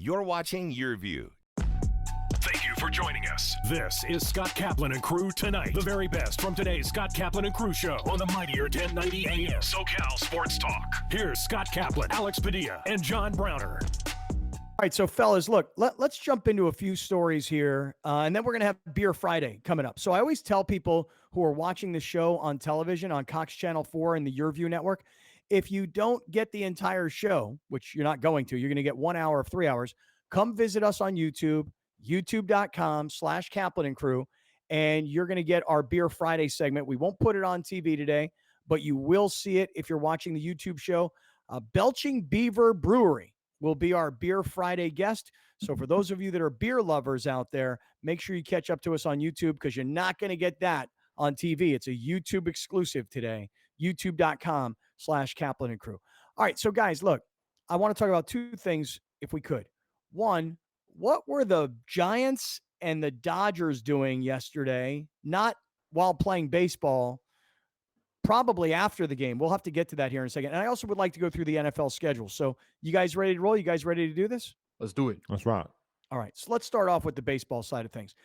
You're watching Your View. Thank you for joining us. This is Scott Kaplan and Crew Tonight. The very best from today's Scott Kaplan and Crew show on the mightier 1090 AM SoCal Sports Talk. Here's Scott Kaplan, Alex Padilla, and John Browner. All right, so fellas, look, let's jump into a few stories here, and then we're going to have Beer Friday coming up. So I always tell people who are watching the show on television on Cox Channel 4 and the Your View Network, if you don't get the entire show, which you're not going to, you're going to get 1 hour of 3 hours, come visit us on YouTube, youtube.com/Kaplan and Crew, and you're going to get our Beer Friday segment. We won't put it on TV today, but you will see it if you're watching the YouTube show. Belching Beaver Brewery will be our Beer Friday guest. So for those of you that are beer lovers out there, make sure you catch up to us on YouTube because you're not going to get that on TV. It's a YouTube exclusive today, youtube.com/Kaplan and Crew. All right, so guys, look, I want to talk about two things if we could. One, what were the Giants and the Dodgers doing yesterday? Not while playing baseball, probably after the game. We'll have to get to that here in a second. And I also would like to go through the NFL schedule. So you guys ready to roll? You guys ready to do this? Let's do it. Let's rock. All right. So let's start off with the baseball side of things.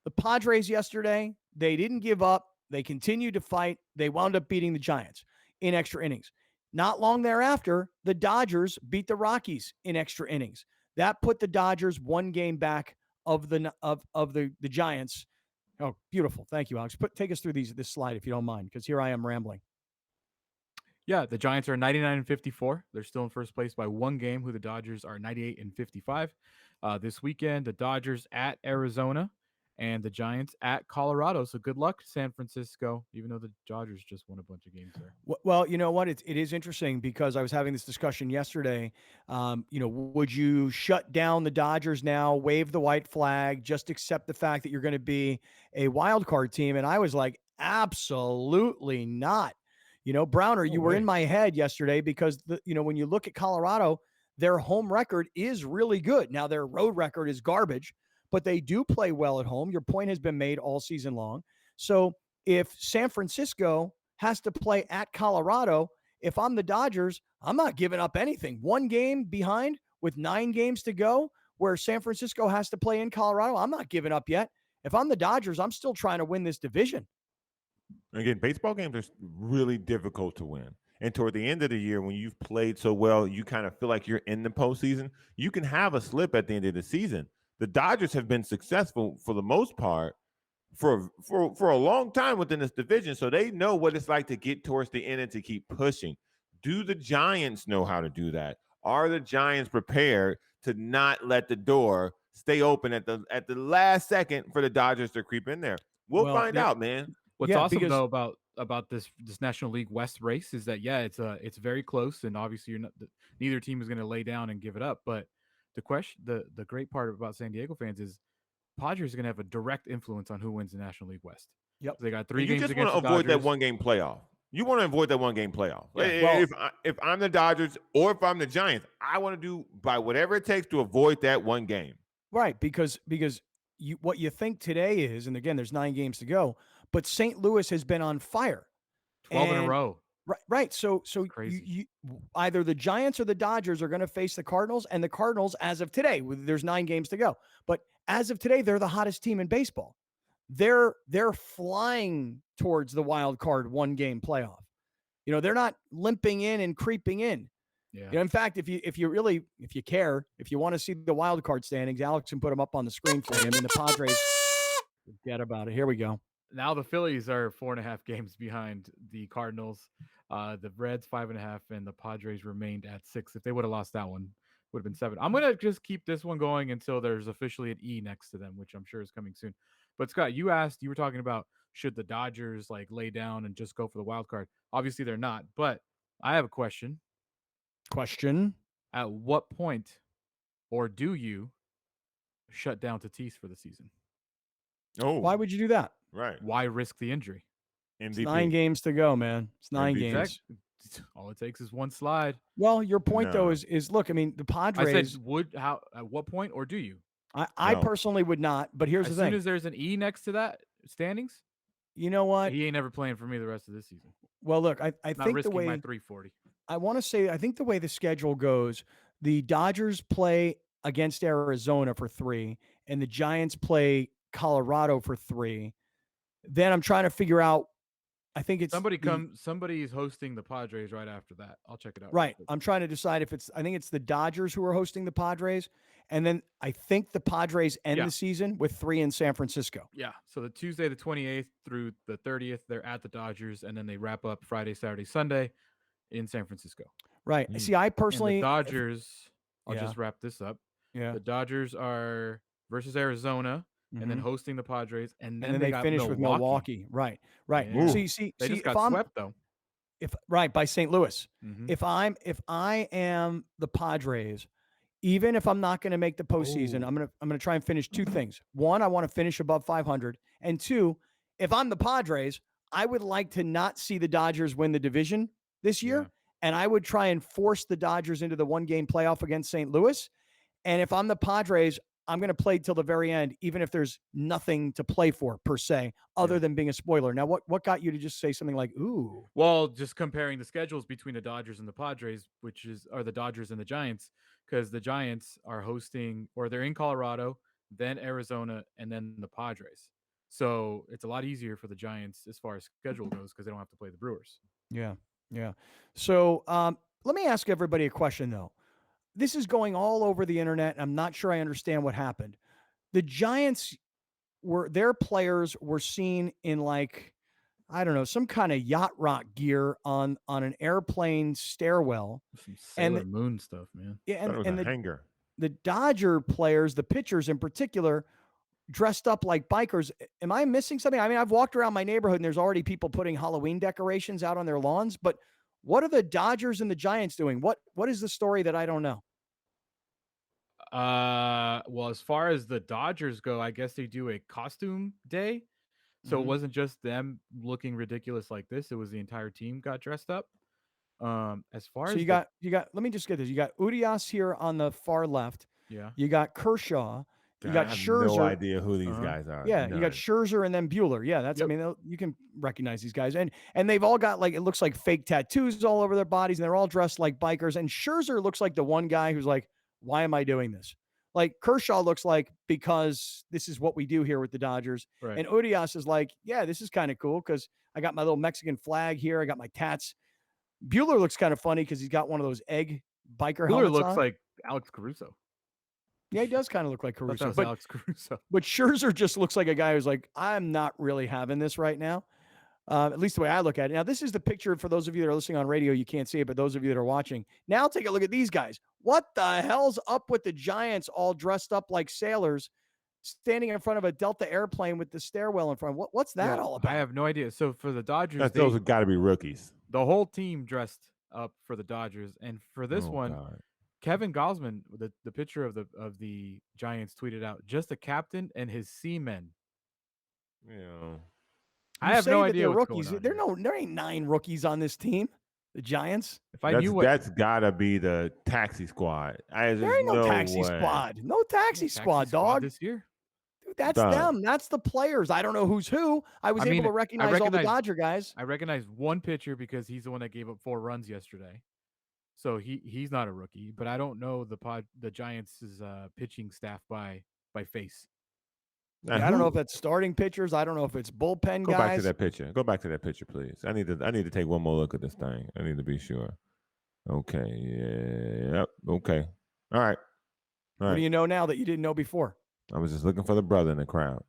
The Padres yesterday, they didn't give up. They continued to fight. They wound up beating the Giants in extra innings. Not long thereafter, the Dodgers beat the Rockies in extra innings. That put the Dodgers one game back of the Giants. Oh, beautiful. Thank you, Alex. Take us through this slide if you don't mind, because here I am rambling. Yeah, the Giants are 99-54. They're still in first place by one game, who the Dodgers are 98-55. This weekend, the Dodgers at Arizona and the Giants at Colorado. So good luck, San Francisco, even though the Dodgers just won a bunch of games there. Well, you know what? It is interesting because I was having this discussion yesterday. Would you shut down the Dodgers now, wave the white flag, just accept the fact that you're going to be a wild card team? And I was like, absolutely not. Browner, you were in my head yesterday because, when you look at Colorado, their home record is really good. Now, their road record is garbage, but they do play well at home. Your point has been made all season long. So if San Francisco has to play at Colorado, if I'm the Dodgers, I'm not giving up anything. One game behind with 9 games to go where San Francisco has to play in Colorado, I'm not giving up yet. If I'm the Dodgers, I'm still trying to win this division. Again, baseball games are really difficult to win. And toward the end of the year, when you've played so well, you kind of feel like you're in the postseason. You can have a slip at the end of the season. The Dodgers have been successful for the most part for a long time within this division, so they know what it's like to get towards the end and to keep pushing. Do the Giants know how to do that? Are the Giants prepared to not let the door stay open at the last second for the Dodgers to creep in there? We'll find out, man. What's awesome though about this National League West race is that it's very close, and obviously neither team is going to lay down and give it up. But the great part about San Diego fans is Padres are going to have a direct influence on who wins the National League West. Yep, they got 3 games. You just want to avoid that one game playoff. You want to avoid that one game playoff. Yeah. If I'm the Dodgers or if I'm the Giants, I want to do by whatever it takes to avoid that one game. Right, because what you think today is, and again, there's 9 games to go, but St. Louis has been on fire. 12 in a row. Right. So you either the Giants or the Dodgers are going to face the Cardinals, and the Cardinals, as of today, there's 9 games to go, but as of today, they're the hottest team in baseball. They're flying towards the wild card 1-game playoff. They're not limping in and creeping in. Yeah. In fact, if you care, if you want to see the wild card standings, Alex can put them up on the screen for you. I mean, the Padres, forget about it. Here we go. Now the Phillies are 4.5 games behind the Cardinals. The Reds 5.5, and the Padres remained at 6. If they would have lost that one, would have been 7. I'm gonna just keep this one going until there's officially an E next to them, which I'm sure is coming soon. But Scott, you were talking about should the Dodgers lay down and just go for the wild card? Obviously, they're not. But I have a question. At what point, or do you shut down Tatis for the season? Oh, why would you do that? Right. Why risk the injury? MVP. It's 9 games to go, man. It's 9 games. All it takes is one slide. Well, your point though is look, I mean, the Padres. I said at what point, or do you? I personally would not, but here's the thing. As soon as there's an E next to that standings, you know what? He ain't never playing for me the rest of this season. Well, look, I Not think risking the way my 340. I want to say, I think the way the schedule goes, the Dodgers play against Arizona for 3 and the Giants play Colorado for 3, then I'm trying to figure out. I think it's somebody's hosting the Padres right after that. I'll check it out. right. I'm trying to decide if I think it's the Dodgers who are hosting the Padres. And then I think the Padres end the season with 3 in San Francisco. Yeah. So the Tuesday, the 28th through the 30th, they're at the Dodgers. And then they wrap up Friday, Saturday, Sunday in San Francisco. Right. See, I personally. And the Dodgers, I'll just wrap this up. Yeah. The Dodgers are versus Arizona. And then hosting the Padres, and then they finish with Milwaukee. Right. Yeah. See, they just got swept though. By St. Louis. If I am the Padres, even if I'm not going to make the postseason, I'm gonna try and finish 2 things. 1, I want to finish above 500, and 2, if I'm the Padres, I would like to not see the Dodgers win the division this year, and I would try and force the Dodgers into the 1-game playoff against St. Louis. And if I'm the Padres, I'm going to play till the very end, even if there's nothing to play for per se, other than being a spoiler. Now, what got you to just say something like, ooh? Well, just comparing the schedules between the Dodgers and the Padres, are the Dodgers and the Giants, because the Giants are hosting, or they're in Colorado, then Arizona, and then the Padres. So it's a lot easier for the Giants as far as schedule goes because they don't have to play the Brewers. Yeah. So let me ask everybody a question, though. This is going all over the internet. I'm not sure I understand what happened. The Giants their players were seen in some kind of yacht rock gear on an airplane stairwell. Some Sailor Moon stuff, man. Yeah, and the hanger. The Dodger players, the pitchers in particular, dressed up like bikers. Am I missing something? I mean, I've walked around my neighborhood and there's already people putting Halloween decorations out on their lawns, but what are the Dodgers and the Giants doing? What is the story that I don't know? Well, as far as the Dodgers go, I guess they do a costume day. So it wasn't just them looking ridiculous like this. It was the entire team got dressed up. As far as you got, let me just get this. You got Urias here on the far left. Yeah. You got Kershaw. You got Scherzer. No idea who these guys are. Yeah, you got Scherzer and then Buehler. Yeah, I mean, you can recognize these guys. And they've all got it looks like fake tattoos all over their bodies, and they're all dressed like bikers. And Scherzer looks like the one guy who's like, why am I doing this? Like Kershaw looks like, because this is what we do here with the Dodgers. Right. And Urias is like, yeah, this is kind of cool because I got my little Mexican flag here. I got my tats. Buehler looks kind of funny because he's got one of those egg biker helmets. Buehler looks like Alex Caruso. Yeah, he does kind of look like Caruso. But Alex Caruso. But Scherzer just looks like a guy who's like, I'm not really having this right now. At least the way I look at it. Now, this is the picture for those of you that are listening on radio. You can't see it, but those of you that are watching. Now take a look at these guys. What the hell's up with the Giants all dressed up like sailors standing in front of a Delta airplane with the stairwell in front? What's that all about? I have no idea. So for the Dodgers, those have got to be rookies. The whole team dressed up for the Dodgers. And for this one, Kevin Gausman, the pitcher of the Giants, tweeted out, just a captain and his seamen. Yeah. I have no idea what's rookies. Going on. There ain't 9 rookies on this team. The Giants. That's gotta be the taxi squad. There ain't no taxi squad. No taxi squad, dog. This year. Dude, that's them. That's the players. I don't know who's who. I was able to recognize all the Dodger guys. I recognized one pitcher because he's the one that gave up 4 runs yesterday. So he's not a rookie, but I don't know the Giants' pitching staff by face. I don't know if that's starting pitchers. I don't know if it's bullpen guys. Go back to that picture. Go back to that picture, please. I need to take one more look at this thing. I need to be sure. Okay. Yeah. Yep. Okay. All right. What do you know now that you didn't know before? I was just looking for the brother in the crowd.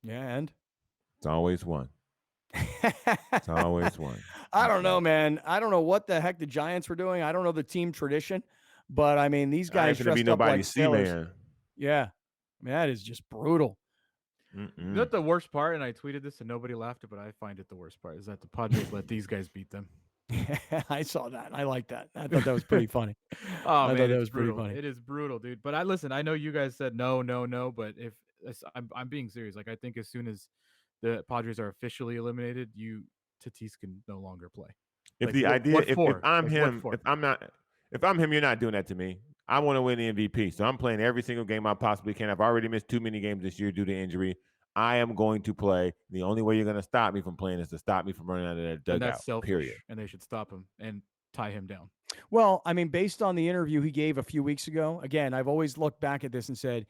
Yeah, and it's always one. It's always one. I don't know, man. I don't know what the heck the Giants were doing. I don't know the team tradition, but I mean, these guys dressed up like sailors. Yeah. I mean, that is just brutal. Not the worst part, and I tweeted this and nobody laughed, but I find it the worst part is that the Padres let these guys beat them. I saw that. I like that. I thought that was pretty funny. I thought that was brutal. Pretty funny. It is brutal, dude. But I know you guys said no, but if I'm being serious, like I think as soon as the Padres are officially eliminated, Tatis can no longer play. If I'm him, you're not doing that to me. I want to win the MVP, so I'm playing every single game I possibly can. I've already missed too many games this year due to injury. I am going to play. The only way you're going to stop me from playing is to stop me from running out of that dugout. And that's selfish, period. And they should stop him. And tie him down. Well, I mean, based on the interview he gave a few weeks ago, again, I've always looked back at this and said,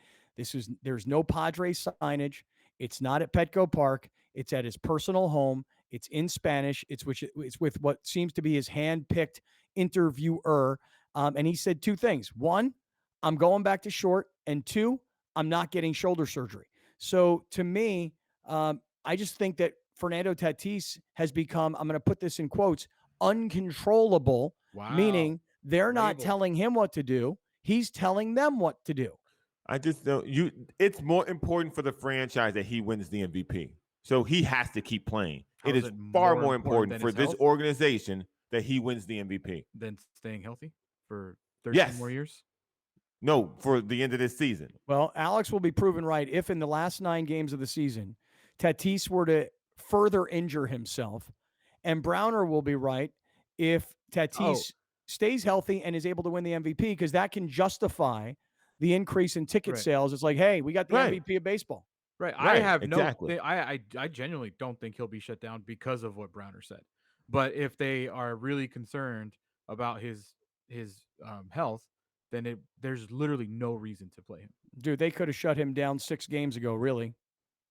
there's no Padres signage. It's not at Petco Park. It's at his personal home. It's in Spanish. It's with what seems to be his hand-picked interviewer. And he said two things. One, I'm going back to short. And two, I'm not getting shoulder surgery. So to me, I just think that Fernando Tatis has become, I'm going to put this in quotes, uncontrollable. Wow. Meaning they're not Label. telling him what to do. He's telling them what to do. I just don't. It's more important for the franchise that he wins the MVP. So he has to keep playing. It is far more important for this organization that he wins the MVP than staying healthy for 13 more years. No, for the end of this season. Well, Alex will be proven right if in the last 9 games of the season, Tatis were to further injure himself, and Browner will be right if Tatis stays healthy and is able to win the MVP, because that can justify the increase in ticket sales. It's like, hey, we got the MVP of baseball. Right. I have I genuinely don't think he'll be shut down because of what Browner said. But if they are really concerned about his health, then there's literally no reason to play him. Dude, they could have shut him down 6 games ago, really.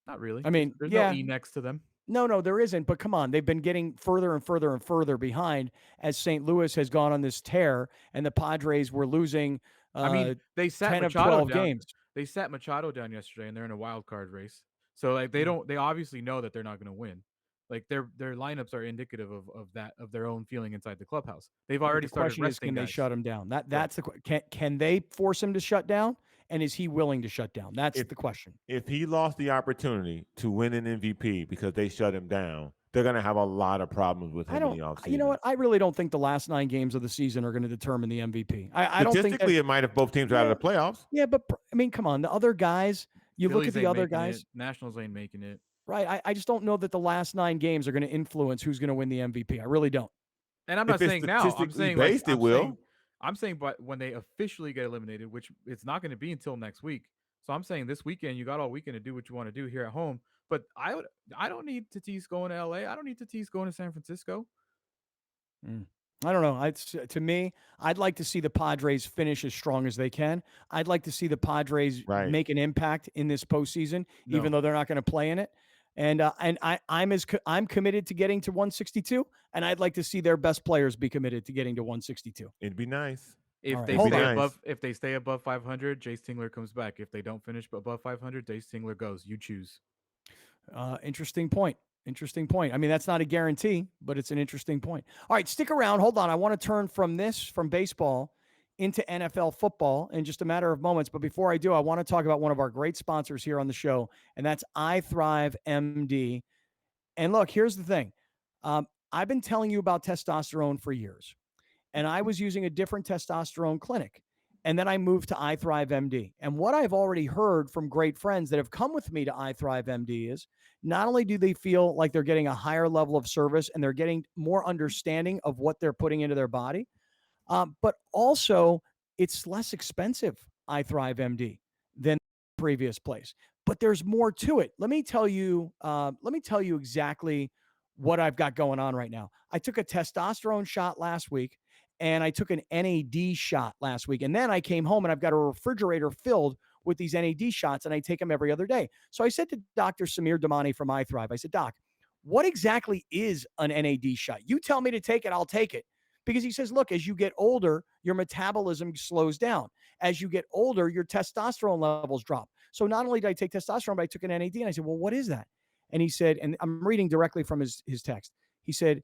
Not really. I mean, there's no E next to them. No, there isn't. But come on, they've been getting further and further and further behind as St. Louis has gone on this tear, and the Padres were losing. They sat 10 Machado of 12 down. Games. They sat Machado down yesterday, and they're in a wild card race. So like they obviously know that they're not going to win. Like their lineups are indicative of their own feeling inside the clubhouse. They've already started resting. The question is, can they shut him down? That's the can they force him to shut down? And is he willing to shut down? That's the question. If he lost the opportunity to win an MVP because they shut him down, they're going to have a lot of problems with him in the offseason. You know what? I really don't think the last 9 games of the season are going to determine the MVP. I don't think statistically it might if both teams are out of the playoffs. Yeah, but I mean, come on, the other guys. You Phillies look at the other guys. Nationals ain't making it. Right. I just don't know that the last 9 games are going to influence who's going to win the MVP. I really don't. And I'm not saying now. I'm saying based, it will. I'm saying, but when they officially get eliminated, which it's not going to be until next week. So I'm saying this weekend, you got all weekend to do what you want to do here at home. But I don't need Tatis going to LA. I don't need Tatis going to San Francisco. I don't know. To me, I'd like to see the Padres finish as strong as they can. I'd like to see the Padres make an impact in this postseason, even though they're not going to play in it. And I'm committed to getting to 162, and I'd like to see their best players be committed to getting to 162. It'd be nice. If they stay above 500, Jace Tingler comes back. If they don't finish above 500, Jace Tingler goes. You choose. Interesting point. I mean, that's not a guarantee, but it's an interesting point. All right, stick around. Hold on. I want to turn from baseball into NFL football in just a matter of moments. But before I do, I want to talk about one of our great sponsors here on the show, and that's iThrive MD. And look, here's the thing. I've been telling you about testosterone for years, and I was using a different testosterone clinic. And then I moved to iThrive MD. And what I've already heard from great friends that have come with me to iThrive MD is not only do they feel like they're getting a higher level of service and they're getting more understanding of what they're putting into their body, but also it's less expensive, iThrive MD, than the previous place. But there's more to it. Let me tell you exactly what I've got going on right now. I took a testosterone shot last week, and I took an NAD shot last week. And then I came home and I've got a refrigerator filled with these NAD shots, and I take them every other day. So I said to Dr. Samir Damani from iThrive, I said, Doc, what exactly is an NAD shot? You tell me to take it, I'll take it. Because he says, look, as you get older, your metabolism slows down. As you get older, your testosterone levels drop. So not only did I take testosterone, but I took an NAD. And I said, well, what is that? And he said, and I'm reading directly from his text. He said,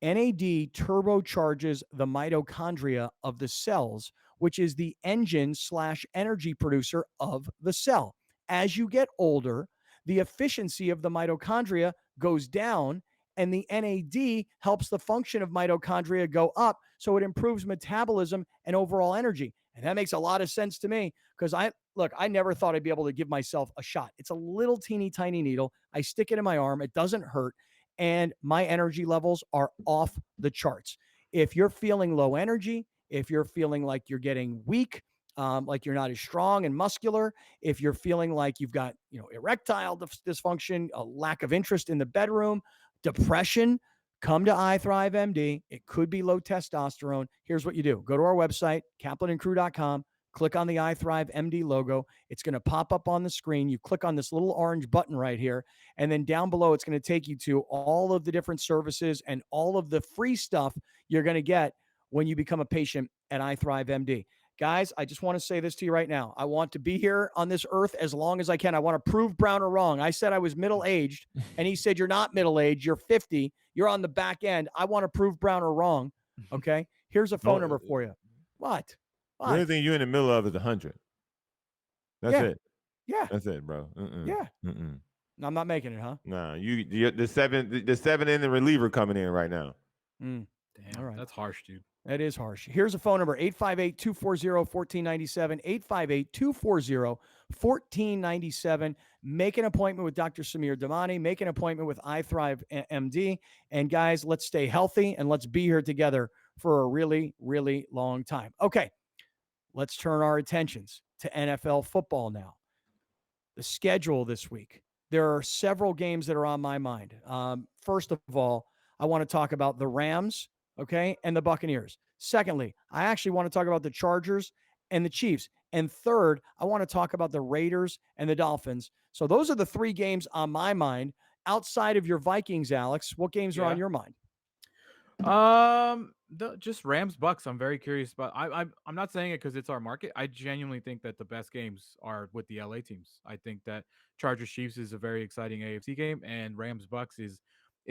NAD turbocharges the mitochondria of the cells, which is the engine/energy producer of the cell. As you get older, the efficiency of the mitochondria goes down, and the NAD helps the function of mitochondria go up, so it improves metabolism and overall energy. And that makes a lot of sense to me, because I never thought I'd be able to give myself a shot. It's a little teeny tiny needle. I stick it in my arm. It doesn't hurt. And my energy levels are off the charts. If you're feeling low energy, if you're feeling like you're getting weak, like you're not as strong and muscular, if you're feeling like you've got, erectile dysfunction, a lack of interest in the bedroom, depression, come to iThrive MD. It could be low testosterone. Here's what you do. Go to our website, kaplanandcrew.com. Click on the iThrive MD logo. It's going to pop up on the screen. You click on this little orange button right here. And then down below, it's going to take you to all of the different services and all of the free stuff you're going to get when you become a patient at iThrive MD. Guys, I just want to say this to you right now. I want to be here on this earth as long as I can. I want to prove Browner wrong. I said I was middle-aged, and he said, you're not middle-aged. You're 50. You're on the back end. I want to prove Browner wrong, okay? Here's a phone number for you. What? The only thing you're in the middle of is 100. That's it. Yeah. That's it, bro. Yeah. No, I'm not making it, huh? Nah, the seven in the reliever coming in right now. Damn, all right. That's harsh, dude. That is harsh. Here's a phone number, 858-240-1497, 858-240-1497. Make an appointment with Dr. Samir Damani. Make an appointment with iThrive MD. And guys, let's stay healthy and let's be here together for a really, really long time. Okay, let's turn our attentions to NFL football now. The schedule this week. There are several games that are on my mind. First of all, I want to talk about the Rams, okay, and the Buccaneers. Secondly, I actually want to talk about the Chargers and the Chiefs. And third, I want to talk about the Raiders and the Dolphins. So those are the three games on my mind. Outside of your Vikings, Alex, what games are on your mind? Just Rams Bucks. I'm very curious about. I'm not saying it because it's our market. I genuinely think that the best games are with the LA teams. I think that Chargers Chiefs is a very exciting AFC game, and Rams Bucks is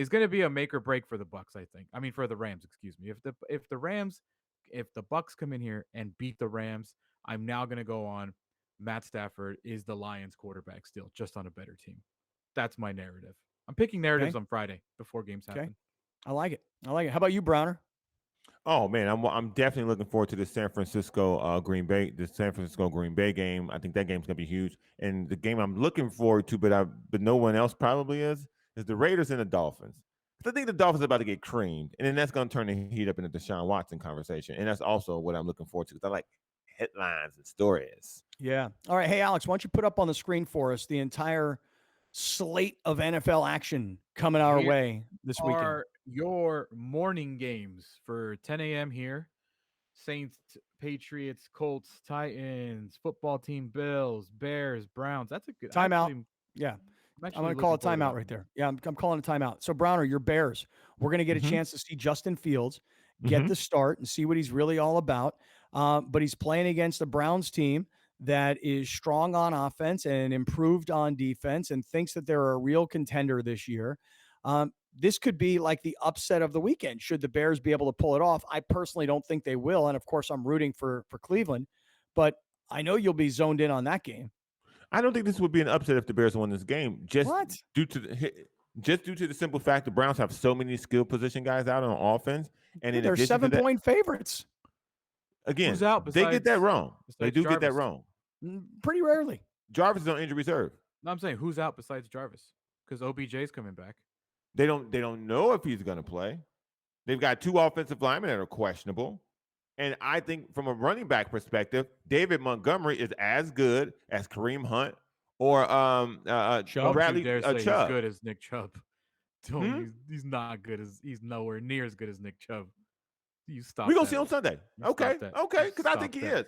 going to be a make or break for the Bucks. I think. I mean, for the Rams, excuse me. If the Bucks come in here and beat the Rams, I'm now going to go on. Matt Stafford is the Lions quarterback still, just on a better team. That's my narrative. I'm picking narratives on Friday before games happen. I like it. How about you, Browner? Oh man, I'm definitely looking forward to the San Francisco Green Bay game. I think that game's gonna be huge. And the game I'm looking forward to, but no one else probably is the Raiders and the Dolphins. I think the Dolphins are about to get creamed, and then that's gonna turn the heat up into the Deshaun Watson conversation. And that's also what I'm looking forward to because I like headlines and stories. Yeah. All right. Hey, Alex, why don't you put up on the screen for us the entire slate of NFL action coming our way this weekend? Are your morning games for 10 a.m. here? Saints, Patriots, Colts, Titans, football team, Bills, Bears, Browns. That's a good timeout. I'm going to call a timeout right there. Yeah, I'm calling a timeout. So, Browner, your Bears. We're going to get a chance to see Justin Fields get the start and see what he's really all about. But he's playing against a Browns team that is strong on offense and improved on defense and thinks that they're a real contender this year. This could be like the upset of the weekend. Should the Bears be able to pull it off? I personally don't think they will. And of course, I'm rooting for Cleveland, but I know you'll be zoned in on that game. I don't think this would be an upset if the Bears won this game. Due to the simple fact the Browns have so many skill position guys out on offense, and they're 7-point favorites. Again, they get that wrong. They do get that wrong. Pretty rarely. Jarvis is on injury reserve. No, I'm saying who's out besides Jarvis? Because OBJ's coming back. They don't know if he's going to play. They've got two offensive linemen that are questionable. And I think from a running back perspective, David Montgomery is as good as Kareem Hunt or Bradley Chubb. He's good as Nick Chubb. He's not good he's nowhere near as good as Nick Chubb. You stop. We're gonna see on Sunday. Okay, because I think he is.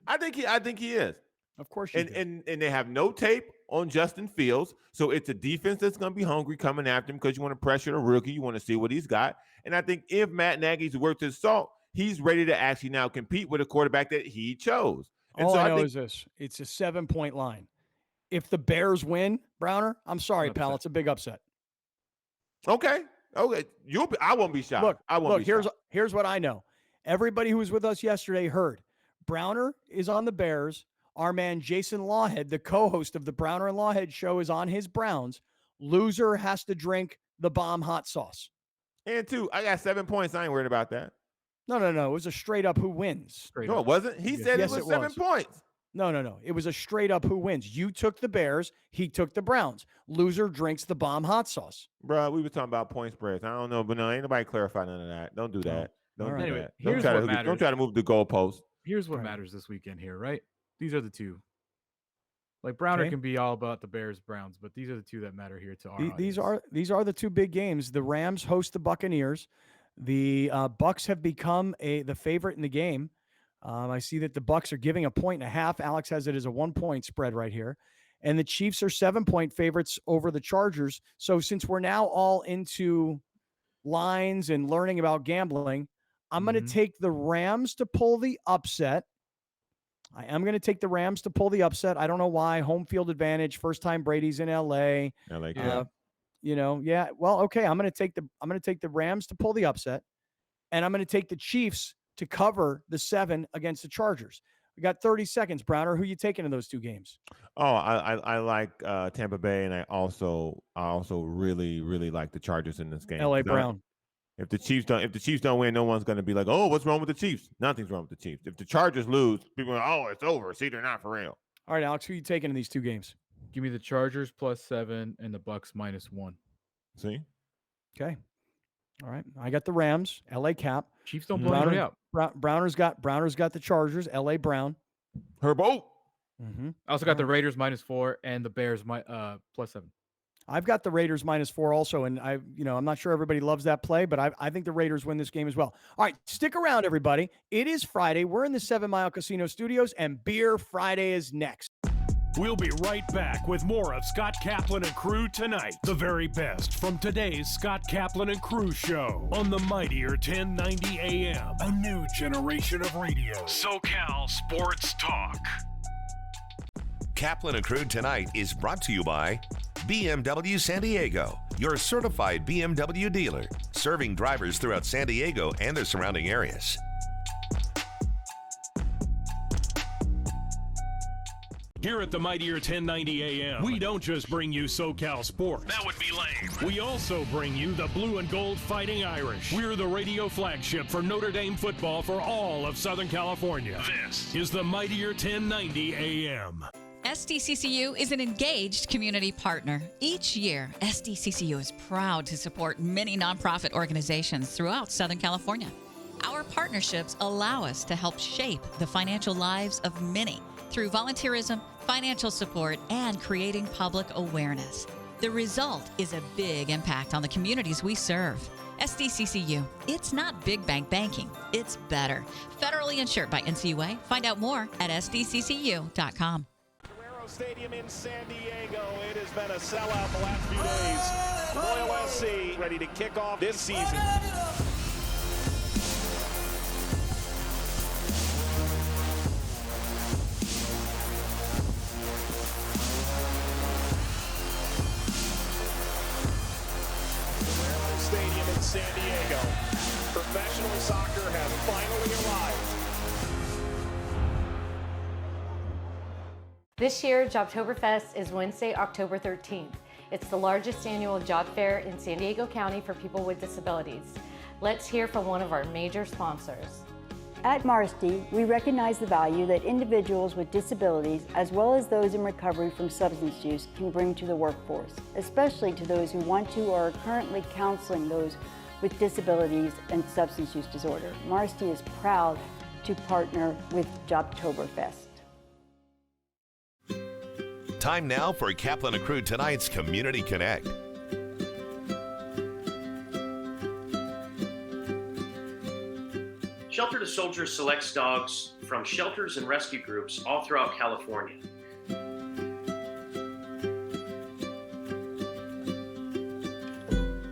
I think he is. Of course you do. And they have no tape on Justin Fields, so it's a defense that's going to be hungry coming after him because you want to pressure the rookie. You want to see what he's got. And I think if Matt Nagy's worth his salt, he's ready to actually now compete with a quarterback that he chose. And all I know is this. It's a 7-point line. If the Bears win, Browner, I'm sorry, pal. It's a big upset. Okay. I won't be shocked. Here's what I know. Everybody who was with us yesterday heard. Browner is on the Bears. Our man Jason Lawhead, the co-host of the Browner and Lawhead show, is on his Browns. Loser has to drink the bomb hot sauce. And two, I got 7 points. I ain't worried about that. No. It was a straight up who wins. No, it wasn't. He said it was 7 points. No. It was a straight up who wins. You took the Bears. He took the Browns. Loser drinks the bomb hot sauce. Bro, we were talking about point spreads. I don't know, but no, ain't nobody clarify none of that. Don't do that. Don't do that. Don't try to move the goalpost. Here's what matters this weekend here, right? These are the two. Like Browner Okay. can be all about the Bears Browns, but these are the two that matter here to our These audience. are the two big games. The Rams host the Buccaneers. The Bucks have become the favorite in the game. I see that the Bucks are giving 1.5. Alex has it as a 1-point spread right here, and the Chiefs are 7-point favorites over the Chargers. So since we're now all into lines and learning about gambling, I'm going to take the Rams to pull the upset. I am going to take the Rams to pull the upset. I don't know why. Home field advantage. First time Brady's in LA. LA Yeah. Yeah. Well, okay. I'm going to take the Rams to pull the upset, and I'm going to take the Chiefs to cover the 7 against the Chargers. We got 30 seconds, Browner. Who are you taking in those two games? Oh, I like Tampa Bay, and I also really like the Chargers in this game. L.A. 'Cause Brown. If the Chiefs don't win, no one's going to be like, oh, what's wrong with the Chiefs? Nothing's wrong with the Chiefs. If the Chargers lose, people are like, oh, it's over. See, they're not for real. All right, Alex, who are you taking in these two games? Give me the Chargers +7 and the Bucks -1. See? Okay. All right. I got the Rams, L.A. Cap. Chiefs don't blow anybody out. Browner's got the Chargers, L.A. Brown. Herbo. Mm-hmm. I also got the Raiders -4 and the Bears +7. I've got the Raiders -4 also, and I'm not sure everybody loves that play, but I think the Raiders win this game as well. All right, stick around, everybody. It is Friday. We're in the 7 Mile Casino Studios, and Beer Friday is next. We'll be right back with more of Scott Kaplan and Crew tonight. The very best from today's Scott Kaplan and Crew show on the mightier 1090 AM. A new generation of radio. SoCal Sports Talk. Kaplan and Crew tonight is brought to you by BMW San Diego, your certified BMW dealer, serving drivers throughout San Diego and the surrounding areas. Here at the mightier 1090 AM, we don't just bring you SoCal sports. That would be lame. We also bring you the blue and gold Fighting Irish. We're the radio flagship for Notre Dame football for all of Southern California. This is the mightier 1090 AM. SDCCU is an engaged community partner. Each year, SDCCU is proud to support many nonprofit organizations throughout Southern California. Our partnerships allow us to help shape the financial lives of many through volunteerism, financial support, and creating public awareness. The result is a big impact on the communities we serve. SDCCU, it's not big bank banking, it's better. Federally insured by NCUA. Find out more at sdccu.com. Stadium in San Diego. It has been a sellout the last few days. Loyal SC ready to kick off this season. Stadium in San Diego. Professional soccer has finally arrived. This year, Jobtoberfest is Wednesday, October 13th. It's the largest annual job fair in San Diego County for people with disabilities. Let's hear from one of our major sponsors. At Marsty, we recognize the value that individuals with disabilities, as well as those in recovery from substance use, can bring to the workforce, especially to those who want to or are currently counseling those with disabilities and substance use disorder. Marsty is proud to partner with Jobtoberfest. Time now for Kaplan and Crew tonight's Community Connect. Shelter to Soldiers selects dogs from shelters and rescue groups all throughout California.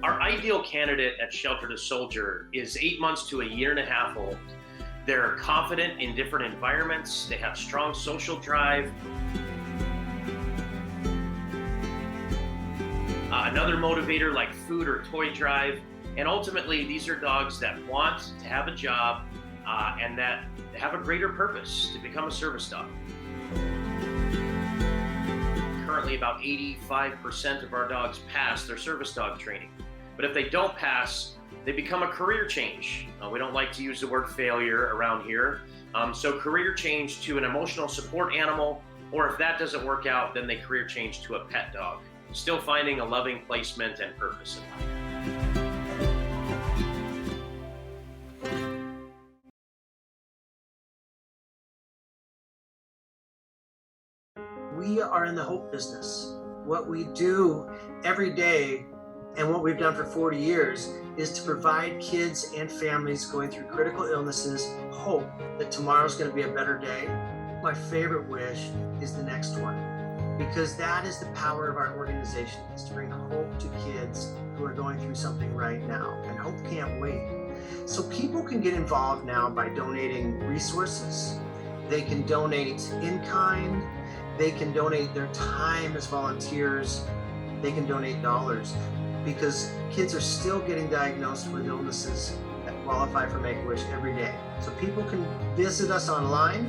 Our ideal candidate at Shelter to Soldier is 8 months to a year and a half old. They're confident in different environments. They have strong social drive. Another motivator like food or toy drive. And ultimately, these are dogs that want to have a job and that have a greater purpose to become a service dog. Currently, about 85% of our dogs pass their service dog training. But if they don't pass, they become a career change. We don't like to use the word failure around here. So career change to an emotional support animal, or if that doesn't work out, then they career change to a pet dog. Still finding a loving placement and purpose in life. We are in the hope business. What we do every day and what we've done for 40 years is to provide kids and families going through critical illnesses hope that tomorrow's going to be a better day. My favorite wish is the next one, because that is the power of our organization, is to bring hope to kids who are going through something right now, and hope can't wait. So people can get involved now by donating resources. They can donate in kind. They can donate their time as volunteers. They can donate dollars, because kids are still getting diagnosed with illnesses that qualify for Make-A-Wish every day. So people can visit us online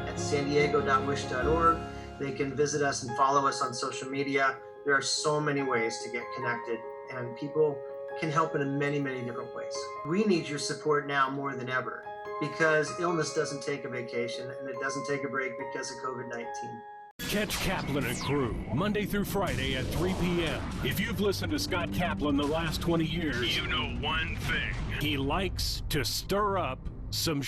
at sandiego.wish.org. They can visit us and follow us on social media. There are so many ways to get connected, and people can help in many, many different ways. We need your support now more than ever, because illness doesn't take a vacation and it doesn't take a break because of COVID-19. Catch Kaplan and Crew Monday through Friday at 3 p.m. If you've listened to Scott Kaplan the last 20 years, you know one thing. He likes to stir up some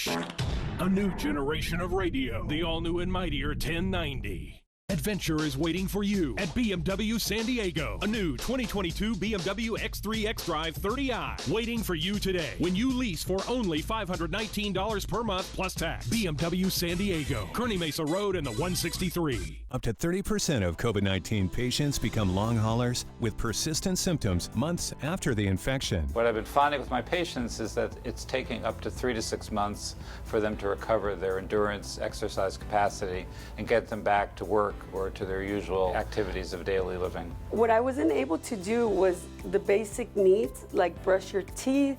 A new generation of radio. The all-new and mightier 1090. Adventure is waiting for you at BMW San Diego. A new 2022 BMW X3 X-Drive 30i waiting for you today when you lease for only $519 per month plus tax. BMW San Diego, Kearney Mesa Road and the 163. Up to 30% of COVID-19 patients become long haulers with persistent symptoms months after the infection. What I've been finding with my patients is that it's taking up to 3 to 6 months for them to recover their endurance, exercise capacity, and get them back to work or to their usual activities of daily living. What I wasn't able to do was the basic needs, like brush your teeth,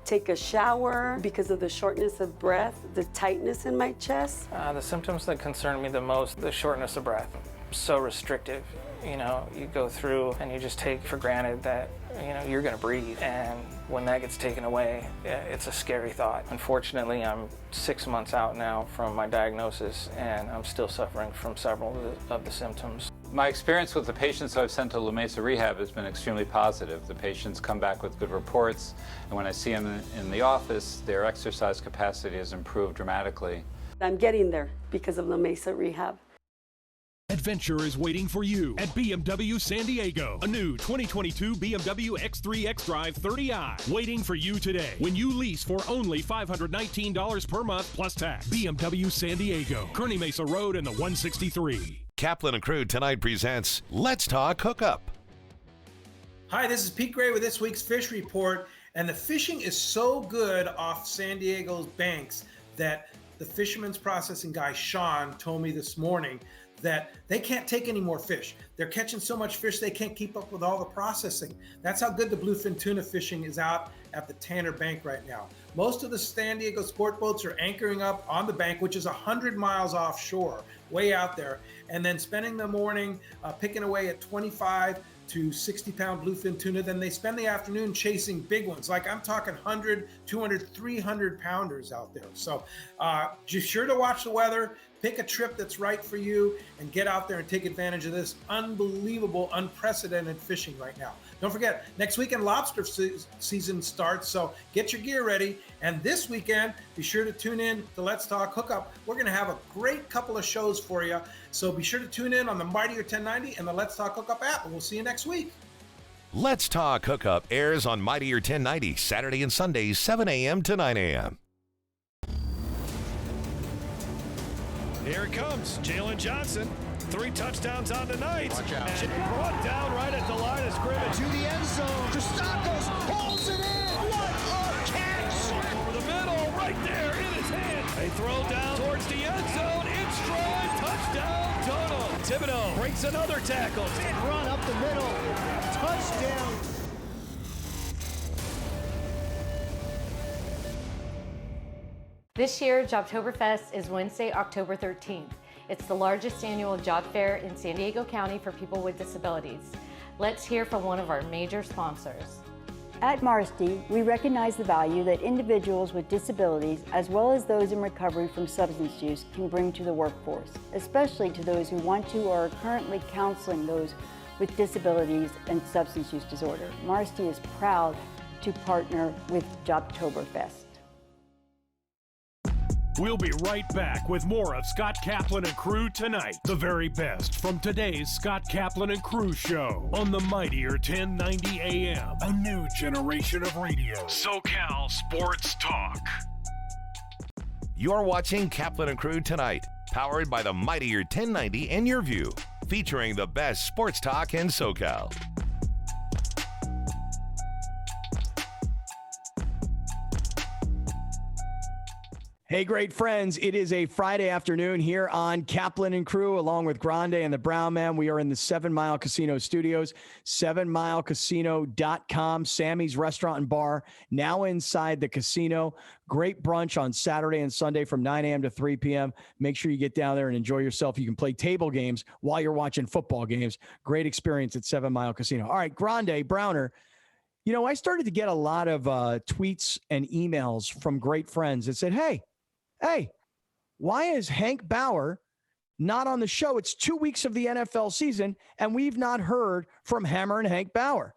take a shower, because of the shortness of breath, the tightness in my chest. The symptoms that concern me the most, the shortness of breath. So restrictive. You know, you go through and you just take for granted that, you know, you're gonna breathe. And when that gets taken away, it's a scary thought. Unfortunately, I'm 6 months out now from my diagnosis, and I'm still suffering from several of the symptoms. My experience with the patients I've sent to La Mesa Rehab has been extremely positive. The patients come back with good reports, and when I see them in the office, their exercise capacity has improved dramatically. I'm getting there because of La Mesa Rehab. Adventure is waiting for you at BMW San Diego. A new 2022 BMW X3 X-Drive 30i waiting for you today when you lease for only $519 per month plus tax. BMW San Diego, Kearney Mesa Road and the 163. Kaplan and Crew tonight presents Let's Talk Hookup. Hi, this is Pete Gray with this week's Fish Report, and the fishing is so good off San Diego's banks that the fisherman's processing guy, Sean, told me this morning that they can't take any more fish. They're catching so much fish they can't keep up with all the processing. That's how good the bluefin tuna fishing is out at the Tanner Bank right now. Most of the San Diego sport boats are anchoring up on the bank, which is 100 miles offshore, way out there, and then spending the morning picking away at 25 to 60-pound bluefin tuna. Then they spend the afternoon chasing big ones. Like I'm talking 100, 200, 300 pounders out there. So just sure to watch the weather, pick a trip that's right for you, and get out there and take advantage of this unbelievable, unprecedented fishing right now. Don't forget, next weekend lobster season starts, so get your gear ready. And this weekend, be sure to tune in to Let's Talk Hookup. We're going to have a great couple of shows for you, so be sure to tune in on the Mightier 1090 and the Let's Talk Hookup app, and we'll see you next week. Let's Talk Hookup airs on Mightier 1090, Saturday and Sundays, 7 a.m. to 9 a.m. Here it comes, Jalen Johnson. 3 touchdowns on the night. Watch out. And brought down right at the line of scrimmage. To the end zone. Christakis pulls it in. What a catch! Over the middle, right there in his hand. They throw down towards the end zone. In stride, touchdown, total. Thibodeau breaks another tackle. Big run up the middle. Touchdown. This year, Jobtoberfest is Wednesday, October 13th. It's the largest annual job fair in San Diego County for people with disabilities. Let's hear from one of our major sponsors. At Marsty, we recognize the value that individuals with disabilities, as well as those in recovery from substance use, can bring to the workforce, especially to those who want to or are currently counseling those with disabilities and substance use disorder. Marsty is proud to partner with Jobtoberfest. We'll be right back with more of Scott Kaplan and Crew tonight. The very best from today's Scott Kaplan and Crew show on the mightier 1090 AM. A new generation of radio. SoCal Sports Talk. You're watching Kaplan and Crew tonight, powered by the mightier 1090 and Your View, featuring the best sports talk in SoCal. Hey, great friends. It is a Friday afternoon here on Kaplan and Crew, along with Grande and the Brown Man. We are in the 7 Mile Casino studios, 7milecasino.com, Sammy's Restaurant and Bar, now inside the casino. Great brunch on Saturday and Sunday from 9 a.m. to 3 p.m. Make sure you get down there and enjoy yourself. You can play table games while you're watching football games. Great experience at 7 Mile Casino. All right, Grande, Browner. You know, I started to get a lot of tweets and emails from great friends that said, hey, why is Hank Bauer not on the show? It's 2 weeks of the NFL season, and we've not heard from Hammer and Hank Bauer.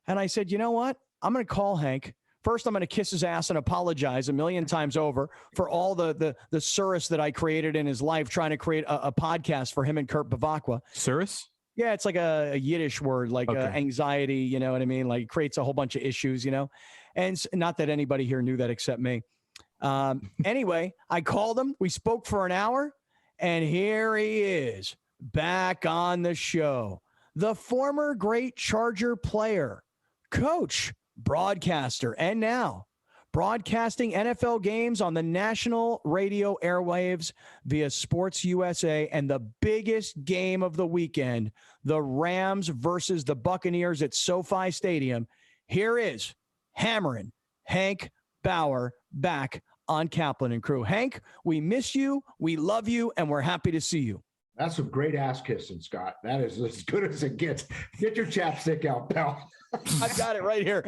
And I said, you know what? I'm going to call Hank. First, I'm going to kiss his ass and apologize a million times over for all the surus that I created in his life trying to create a podcast for him and Kurt Bavacqua. Surus? Yeah, it's like a Yiddish word, like anxiety, you know what I mean? Like it creates a whole bunch of issues, you know? And not that anybody here knew that except me. Anyway, I called him. We spoke for an hour, and here he is back on the show. The former great Charger player, coach, broadcaster, and now broadcasting NFL games on the national radio airwaves via Sports USA, and the biggest game of the weekend, the Rams versus the Buccaneers at SoFi Stadium. Here is hammering Hank Bauer back on Kaplan and Crew. Hank, we miss you, we love you, and we're happy to see you. That's some great ass kissing, Scott. That is as good as it gets. Get your chapstick out, pal. I've got it right here.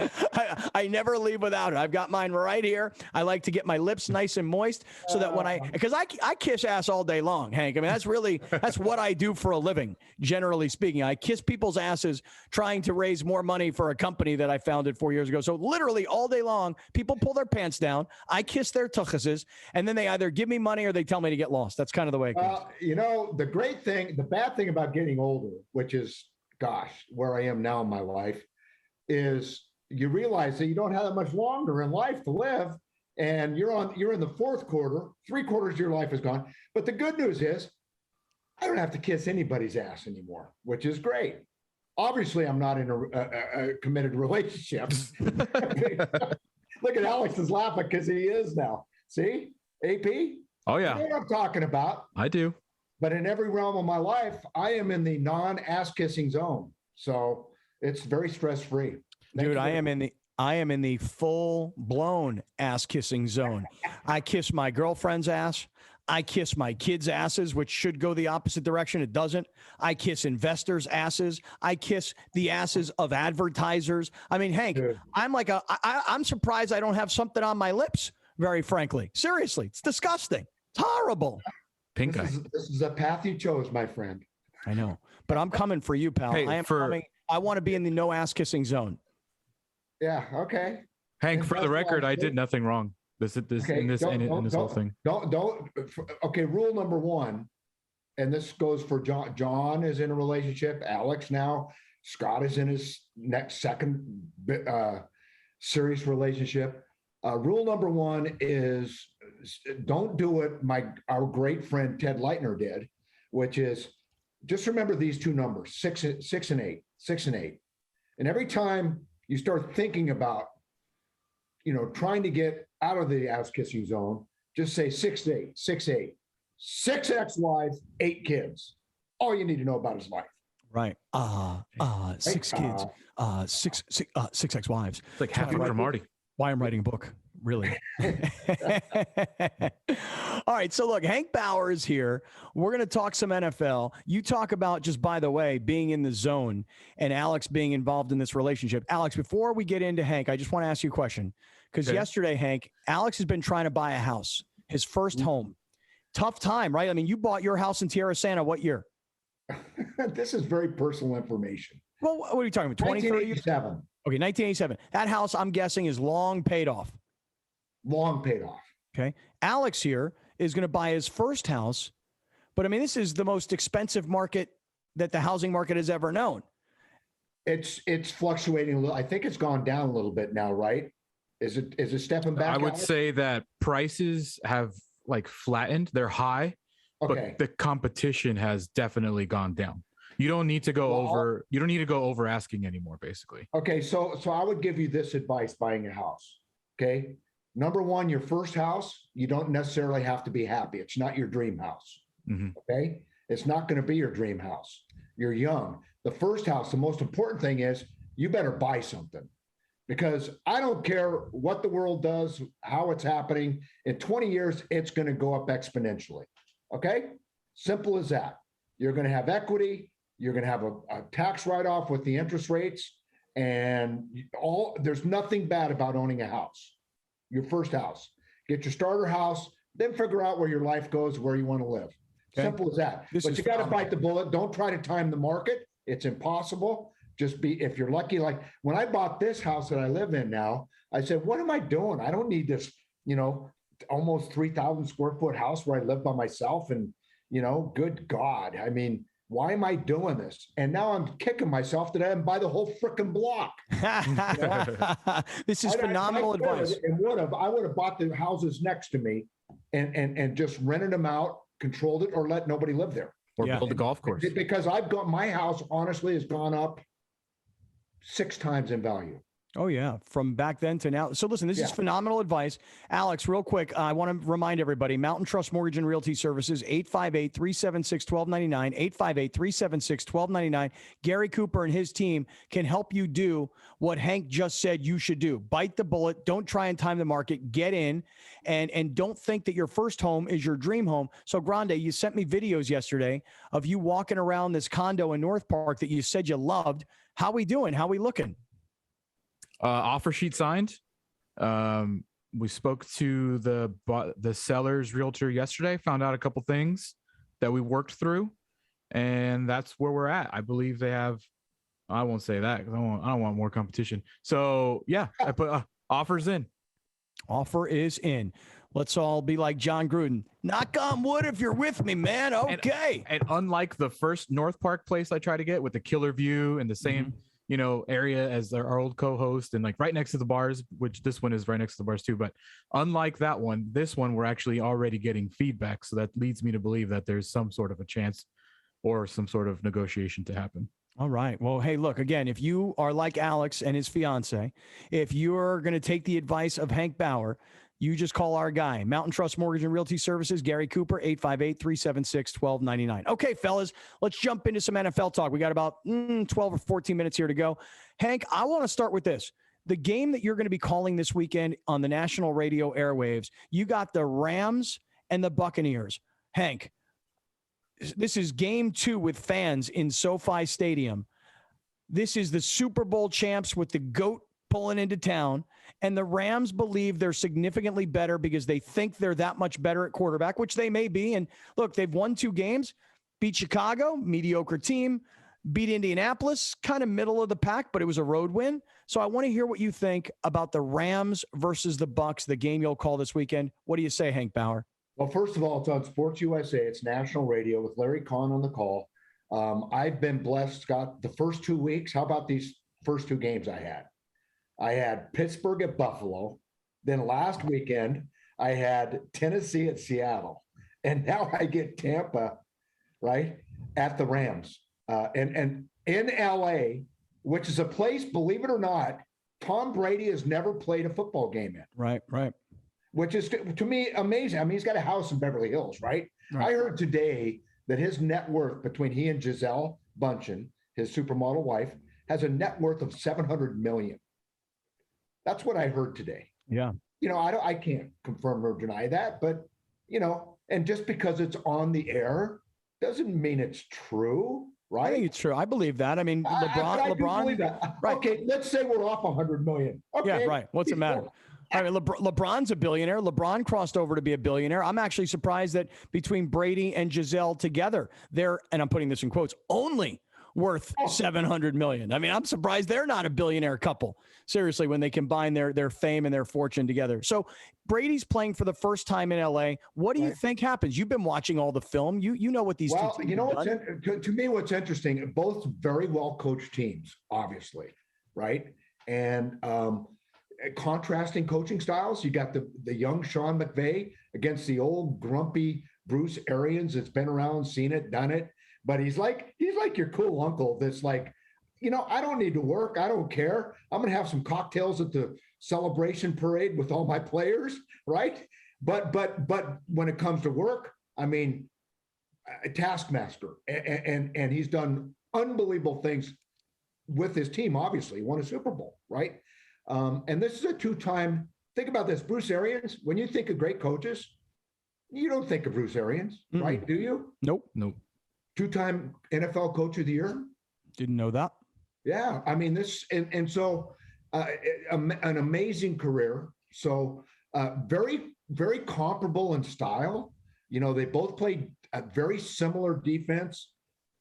I never leave without it. I've got mine right here. I like to get my lips nice and moist so that when because I kiss ass all day long, Hank. I mean, that's what I do for a living, generally speaking. I kiss people's asses trying to raise more money for a company that I founded 4 years ago. So literally all day long, people pull their pants down. I kiss their tuchuses, and then they either give me money or they tell me to get lost. That's kind of the way it goes. You know, the bad thing about getting older, which is, gosh, where I am now in my life, is you realize that you don't have that much longer in life to live, and you're in the fourth quarter, 3/4 of your life is gone. But the good news is I don't have to kiss anybody's ass anymore, which is great. Obviously, I'm not in a committed relationship. Look at Alex is laughing because he is now. See, AP? Oh, yeah. You know what I'm talking about. I do. But in every realm of my life, I am in the non-ass kissing zone. So it's very stress-free. Dude, I am in the full-blown ass-kissing zone. I kiss my girlfriend's ass. I kiss my kids' asses, which should go the opposite direction. It doesn't. I kiss investors' asses. I kiss the asses of advertisers. I mean, Hank, dude. I'm surprised I don't have something on my lips, very frankly. Seriously, it's disgusting. It's horrible. Pink eye. This is a path you chose, my friend. I know, but I'm coming for you, pal. Hey, I am coming. I want to be in the no ass kissing zone. Yeah. Okay. Hank, for the record, I did nothing wrong. This whole thing. Don't. Okay. Rule number one, and this goes for John. John is in a relationship. Alex now. Scott is in his second serious relationship. Rule number one is don't do what our great friend Ted Leitner did, which is just remember these two numbers, 6 and 8, 6 and 8. And every time you start thinking about, trying to get out of the ass kissing zone, just say 6 to 8, 6, 8, 6 ex-wives, 8 kids. All you need to know about his life. Right. 6 kids, 6 ex-wives. It's like Happy for Marty. Why I'm writing a book, really. All right. So look, Hank Bauer is here. We're going to talk some NFL. You talk about, just by the way, being in the zone and Alex being involved in this relationship. Alex, before we get into Hank, I just want to ask you a question. Because yesterday, Hank, Alex has been trying to buy a house, his first home. Tough time, right? I mean, you bought your house in Tierra Santa what year? This is very personal information. Well, what are you talking about? 1987. Okay, 1987. That house, I'm guessing, is long paid off. Long paid off. Okay. Alex here is going to buy his first house. But I mean, this is the most expensive market that the housing market has ever known. It's fluctuating a little. I think it's gone down a little bit now, right? Is it stepping back? I would say that prices have like flattened. They're high, okay, but the competition has definitely gone down. You don't need to go over. You don't need to go over asking anymore, basically. Okay, so I would give you this advice buying a house. Okay, number one, your first house, you don't necessarily have to be happy. It's not your dream house. Okay, it's not going to be your dream house. You're young. The first house, the most important thing is you better buy something, because I don't care what the world does, how it's happening. In 20 years, it's going to go up exponentially. Okay, simple as that. You're going to have equity. You're going to have a tax write-off with the interest rates, and there's nothing bad about owning a house. Your first house. Get your starter house, then figure out where your life goes, where you want to live. Okay. Simple as that. But you got to bite the bullet. Don't try to time the market. It's impossible. Just if you're lucky. Like when I bought this house that I live in now, I said, what am I doing? I don't need this, almost 3,000 square foot house where I live by myself. And, good God. I mean, why am I doing this? And now I'm kicking myself that I didn't buy the whole freaking block. This is phenomenal advice. I would have bought the houses next to me and just rented them out, controlled it, or let nobody live there. Or build a golf course. Because my house honestly has gone up 6 times in value. Oh, yeah. From back then to now. So listen, this is phenomenal advice. Alex, real quick, I want to remind everybody, Mountain Trust Mortgage and Realty Services, 858-376-1299, 858-376-1299. Gary Cooper and his team can help you do what Hank just said you should do. Bite the bullet. Don't try and time the market. Get in, and don't think that your first home is your dream home. So, Grande, you sent me videos yesterday of you walking around this condo in North Park that you said you loved. How we doing? How we looking? Offer sheet signed. We spoke to the seller's realtor yesterday, found out a couple things that we worked through, and that's where we're at. I believe they have, I won't say that because I don't want more competition. So yeah, I put offers in. Offer is in. Let's all be like John Gruden. Knock on wood if you're with me, man. Okay. And unlike the first North Park place I tried to get with the killer view and the same area as our old co-host and like right next to the bars, which this one is right next to the bars too. But unlike that one, this one, we're actually already getting feedback. So that leads me to believe that there's some sort of a chance or some sort of negotiation to happen. All right. Well, hey, look, again, if you are like Alex and his fiance, if you're going to take the advice of Hank Bauer, you just call our guy, Mountain Trust Mortgage and Realty Services, Gary Cooper, 858-376-1299. Okay, fellas, let's jump into some NFL talk. We got about 12 or 14 minutes here to go. Hank, I want to start with this. The game that you're going to be calling this weekend on the national radio airwaves, you got the Rams and the Buccaneers. Hank, this is game 2 with fans in SoFi Stadium. This is the Super Bowl champs with the GOAT pulling into town. And the Rams believe they're significantly better because they think they're that much better at quarterback, which they may be. And look, they've won 2 games, beat Chicago, mediocre team, beat Indianapolis, kind of middle of the pack, but it was a road win. So I want to hear what you think about the Rams versus the Bucs, the game you'll call this weekend. What do you say, Hank Bauer? Well, first of all, it's on Sports USA. It's national radio with Larry Kahn on the call. I've been blessed, Scott, the first 2 weeks. How about these first 2 games I had? I had Pittsburgh at Buffalo. Then last weekend, I had Tennessee at Seattle. And now I get Tampa, right, at the Rams. And in L.A., which is a place, believe it or not, Tom Brady has never played a football game in. Right. Which is, to me, amazing. I mean, he's got a house in Beverly Hills, right? I heard today that his net worth between he and Gisele Bündchen, his supermodel wife, has a net worth of $700 million. That's what I heard today. Yeah. I can't confirm or deny that, but, and just because it's on the air doesn't mean it's true, right? I think it's true. I believe that. I mean, LeBron. Believe that. Right. Okay, let's say we're off $100 million. Okay. Yeah, right. What's it matter? I mean, LeBron's a billionaire. LeBron crossed over to be a billionaire. I'm actually surprised that between Brady and Gisele together, they're, and I'm putting this in quotes, only worth $700 million. I mean, I'm surprised they're not a billionaire couple. Seriously, when they combine their fame and their fortune together. So Brady's playing for the first time in LA. What do you think happens? You've been watching all the film. You know what these two teams you know have what's done. to me, what's interesting, both very well coached teams, obviously, right? And contrasting coaching styles. You got the young Sean McVay against the old grumpy Bruce Arians that's been around, seen it, done it. But he's like your cool uncle that's like, I don't need to work. I don't care. I'm going to have some cocktails at the celebration parade with all my players, right? But when it comes to work, I mean, a taskmaster, and he's done unbelievable things with his team. Obviously, he won a Super Bowl, right? And this is a two-time. Think about this, Bruce Arians. When you think of great coaches, you don't think of Bruce Arians, right? Do you? Nope. Two-time NFL Coach of the Year. Didn't know that. Yeah, I mean this, and so an amazing career. So very, very comparable in style. They both played a very similar defense.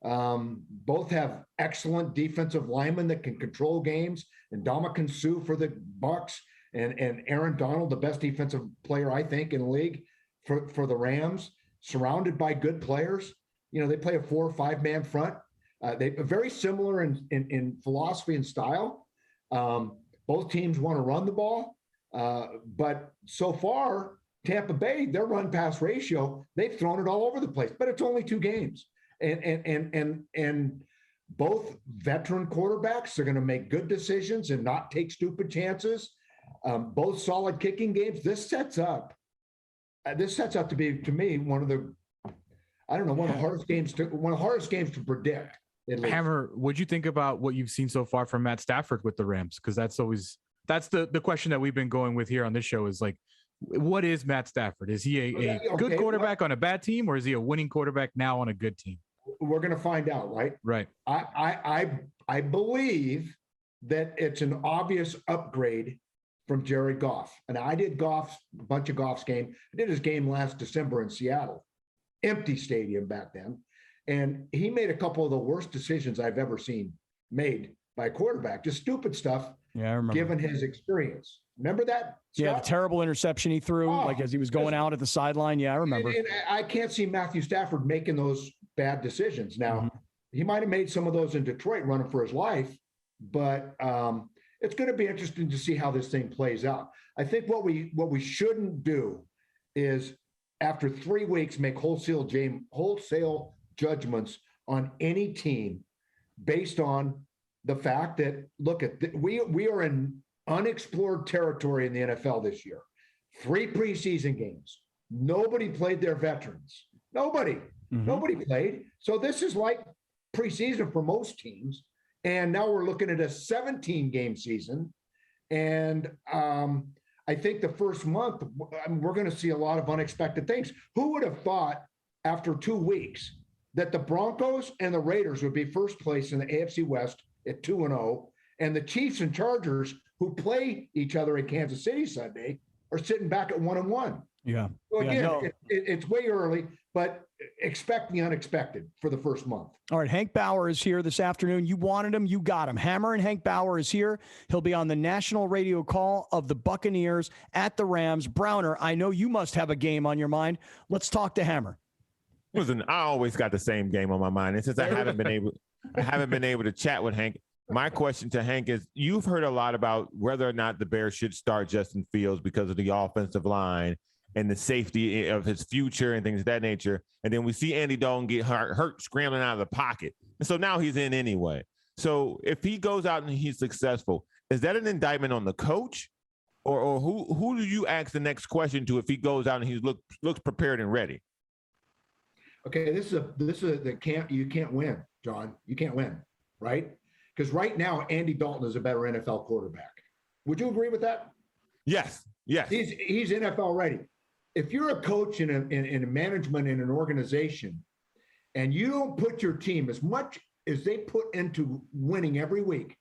Both have excellent defensive linemen that can control games. And Ndamukong Suh for the Bucs, and Aaron Donald, the best defensive player I think in the league for the Rams. Surrounded by good players. They play a 4 or 5 man front. They are very similar in philosophy and style. Both teams want to run the ball, but so far, Tampa Bay, their run-pass ratio, they've thrown it all over the place. But it's only 2 games, and both veteran quarterbacks are going to make good decisions and not take stupid chances. Both solid kicking games. This sets up to be, to me, one of the hardest games to predict. Hammer, what'd you think about what you've seen so far from Matt Stafford with the Rams? Because that's the question that we've been going with here on this show is like, what is Matt Stafford? Is he a good quarterback on a bad team, or is he a winning quarterback now on a good team? We're going to find out, right? Right. I believe that it's an obvious upgrade from Jared Goff. And I did a bunch of Goff's game. I did his game last December in Seattle. Empty stadium back then. And he made a couple of the worst decisions I've ever seen made by a quarterback. Just stupid stuff. Yeah, I remember. Given his experience. Remember that, Scott? Yeah, the terrible interception he threw, as he was going out at the sideline. Yeah, I remember. And I can't see Matthew Stafford making those bad decisions. Now, he might have made some of those in Detroit running for his life, but it's going to be interesting to see how this thing plays out. I think what we shouldn't do is, after 3 weeks, make wholesale judgments on any team based on the fact that, we are in unexplored territory in the NFL this year. 3 preseason games. Nobody played their veterans. Nobody played. So this is like preseason for most teams. And now we're looking at a 17-game season. And I think the first month, we're going to see a lot of unexpected things. Who would have thought after 2 weeks that the Broncos and the Raiders would be first place in the AFC West at 2-0, and the Chiefs and Chargers, who play each other in Kansas City Sunday, are sitting back at 1-1? Yeah. So again, it's way early, but expect the unexpected for the first month. All right, Hank Bauer is here this afternoon. You wanted him, you got him. Hammer and Hank Bauer is here. He'll be on the national radio call of the Buccaneers at the Rams. Browner, I know you must have a game on your mind. Let's talk to Hammer. Listen, I always got the same game on my mind, and since I haven't been able to chat with Hank, my question to Hank is: you've heard a lot about whether or not the Bears should start Justin Fields because of the offensive line and the safety of his future and things of that nature. And then we see Andy Dalton get hurt scrambling out of the pocket. And so now he's in anyway. So if he goes out and he's successful, is that an indictment on the coach? Or who do you ask the next question to if he goes out and he looks prepared and ready? Okay, this is you can't win, John. You can't win, right? Because right now, Andy Dalton is a better NFL quarterback. Would you agree with that? Yes. He's NFL ready. If you're a coach in a management in an organization, and you don't put your team as much as they put into winning every week,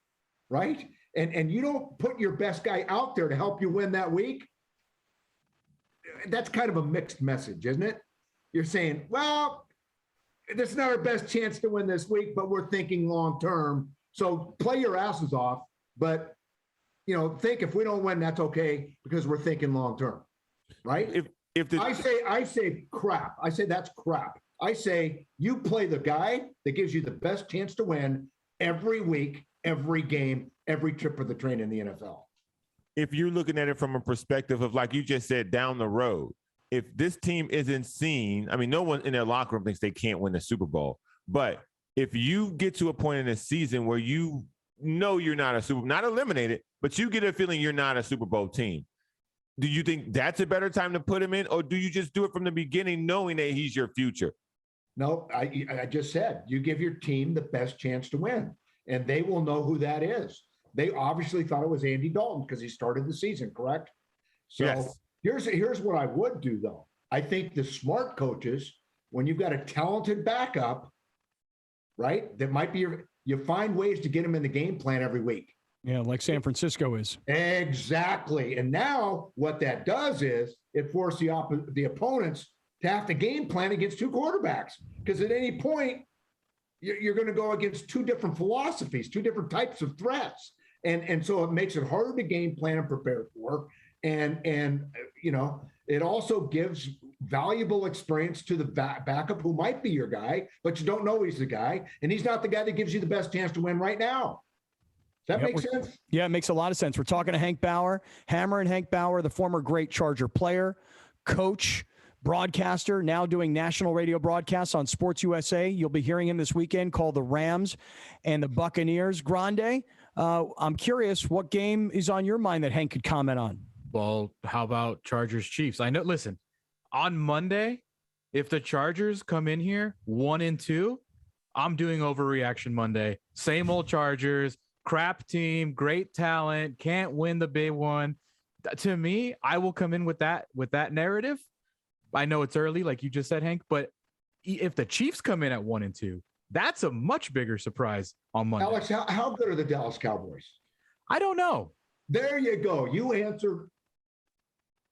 right? And you don't put your best guy out there to help you win that week, that's kind of a mixed message, isn't it? You're saying, well, this is not our best chance to win this week, but we're thinking long term. So play your asses off. But, think if we don't win, that's okay because we're thinking long term, right? I say crap. I say that's crap. I say you play the guy that gives you the best chance to win every week, every game, every trip of the train in the NFL. If you're looking at it from a perspective of, like you just said, down the road, if this team isn't seen, I mean, no one in their locker room thinks they can't win the Super Bowl. But if you get to a point in the season where you know you're not eliminated, but you get a feeling you're not a Super Bowl team, do you think that's a better time to put him in, or do you just do it from the beginning knowing that he's your future? No, I just said you give your team the best chance to win, and they will know who that is. They obviously thought it was Andy Dalton because he started the season, correct? So yes. Here's what I would do, though. I think the smart coaches, when you've got a talented backup, right, that might be you find ways to get them in the game plan every week. Yeah, like San Francisco is. Exactly. And now what that does is it forces the opponents to have to game plan against two quarterbacks, because at any point you're going to go against two different philosophies, two different types of threats. And so it makes it harder to game plan and prepare for. And it also gives valuable experience to the backup who might be your guy, but you don't know he's the guy. And he's not the guy that gives you the best chance to win right now. Does that make sense? Yeah, it makes a lot of sense. We're talking to Hank Bauer, Hammer and Hank Bauer, the former great Charger player, coach, broadcaster, now doing national radio broadcasts on Sports USA. You'll be hearing him this weekend, called the Rams and the Buccaneers. Grande, I'm curious, what game is on your mind that Hank could comment on? Well, how about Chargers Chiefs? I know, listen, on Monday, if the Chargers come in here 1-2, I'm doing Overreaction Monday. Same old Chargers, crap team, great talent, can't win the big one. To me, I will come in with that narrative. I know it's early, like you just said, Hank, but if the Chiefs come in at 1-2, that's a much bigger surprise on Monday. Alex, how good are the Dallas Cowboys? I don't know. There you go. You answered